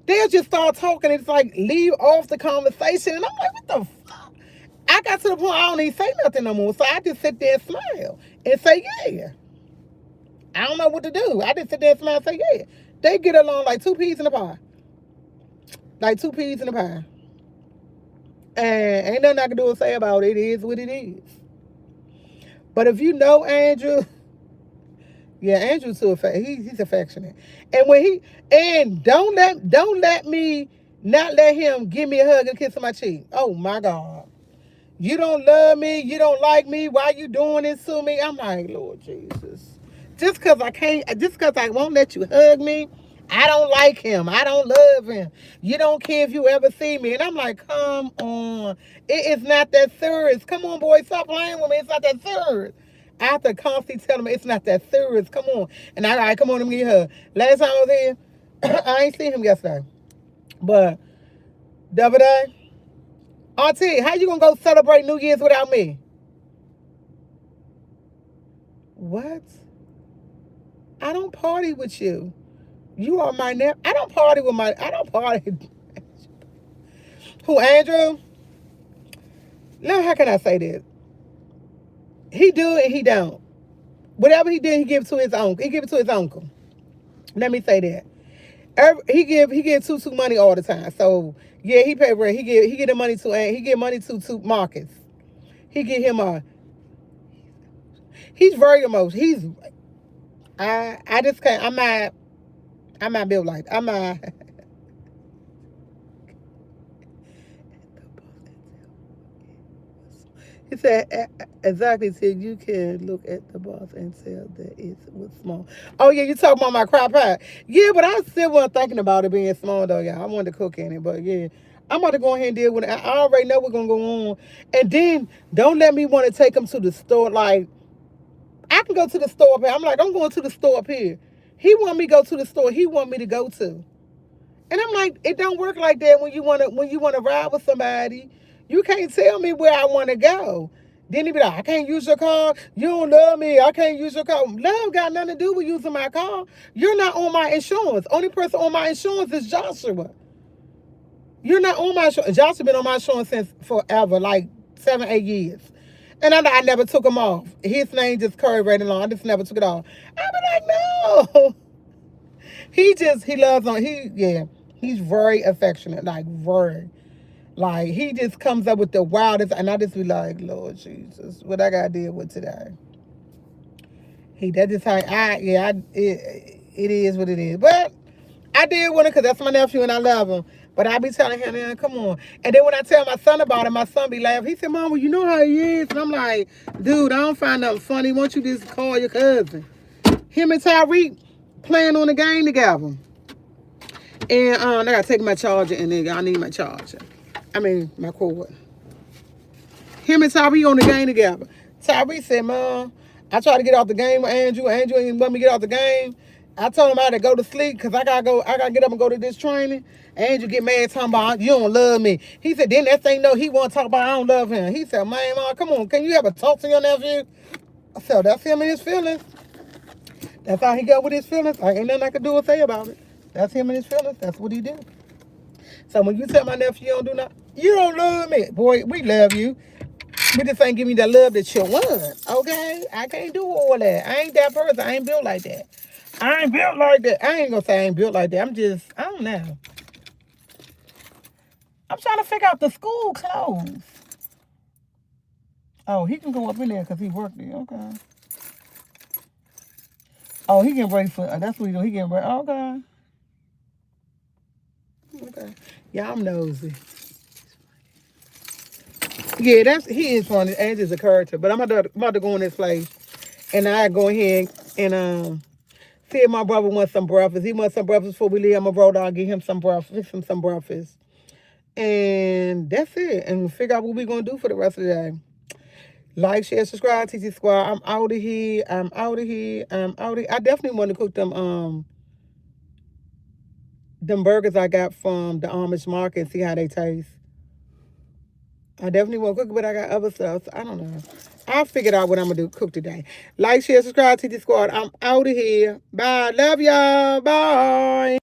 they'll just start talking. It's like leave off the conversation. And I'm like, what the fuck? I got to the point I don't even say nothing no more. So I just sit there and smile and say, yeah. I don't know what to do. I just sit there and smile and say, yeah. They get along like 2 peas in a pie. Like 2 peas in a pie. And ain't nothing I can do or say about it. It is what it is. But if you know Andrew, yeah, Andrew's too he's affectionate. And don't let me not let him give me a hug and kiss on my cheek. Oh my God. You don't love me, you don't like me, why you doing this to me? I'm like, Lord Jesus. Just cause I won't let you hug me, I don't like him. I don't love him. You don't care if you ever see me. And I'm like, come on. It is not that serious. Come on, boy, stop playing with me. It's not that serious. I have to constantly tell them it's not that serious. Come on. And I come on and get her. Last time I was here, I ain't seen him yesterday. But the other day, Auntie, how you gonna go celebrate New Year's without me? What? I don't party with you. You are my nephew. I don't party. Who, Andrew? Now, how can I say this? He do it and he don't. Whatever he did, he give it to his uncle. He give it to his uncle. Let me say that. He give Tutu money all the time. So yeah, he pay rent. He give the money to Marcus. He give him he's very emotional. I just can't. I'm not built like I'm not. He said, exactly, said you can look at the boss and tell that it was small. Oh, yeah, you talking about my crop pie. Yeah, but I still wasn't thinking about it being small, though, y'all. I wanted to cook in it, but yeah. I'm about to go ahead and deal with it. I already know what's going to go on. And then don't let me want to take him to the store. Like, I can go to the store up here. I'm like, I'm going to the store up here. He want me to go to the store he want me to go to. And I'm like, it don't work like that when you wanna ride with somebody. You can't tell me where I want to go. Then he be like, I can't use your car. You don't love me. I can't use your car. Love got nothing to do with using my car. You're not on my insurance. Only person on my insurance is Joshua. You're not on my insurance. Joshua been on my insurance since forever, like 7, 8 years. And I never took him off. His name just curved right along. I just never took it off. I be like, no. He loves on, he's very affectionate, like very. Like, he just comes up with the wildest, and I just be like, Lord Jesus, what I got to deal with today? That just how it is what it is. But I did want it because that's my nephew and I love him. But I be telling him, man, come on. And then when I tell my son about it, my son be laughing. He said, Mom, well, you know how he is. And I'm like, dude, I don't find nothing funny. Why don't you just call your cousin? Him and Tyreek playing on the game together. And I got to take my charger and then I need my charger. I mean, my cord. Him and Tyreek on the game together. Tyreek said, Mom, I tried to get off the game with Andrew. Andrew ain't want me to get off the game. I told him I had to go to sleep because I gotta get up and go to this training. Andrew get mad talking about you don't love me. He said, then that thing no, he wanna talk about I don't love him. He said, man, Mom, come on, can you ever talk to your nephew? I said, that's him and his feelings. That's how he got with his feelings. Ain't nothing I can do or say about it. That's him and his feelings. That's what he do. So when you tell my nephew you don't do nothing, you don't love me. Boy, we love you. We just ain't give me that love that you want, okay? I can't do all that. I ain't that person. I ain't built like that. I ain't built like that. I ain't gonna say I ain't built like that. I don't know. I'm trying to figure out the school clothes. Oh, he can go up in there because he worked there. Okay. Oh, he getting ready for, that's what he doing. He getting ready. Okay. Okay. Yeah, I'm nosy. Yeah, he is funny. Angie's a character. But I'm about to go in this place. And I go ahead and see if my brother wants some breakfast. He wants some breakfast before we leave. I'm going to roll down and get him some breakfast. Fix him some breakfast. And that's it. And figure out what we're going to do for the rest of the day. Like, share, subscribe, TT Squad. I'm out of here. I definitely want to cook them burgers I got from the Amish market and see how they taste. I definitely want to cook, but I got other stuff. So I don't know. I'll figure out what I'm going to cook today. Like, share, subscribe, TT Squad. I'm out of here. Bye. Love y'all. Bye.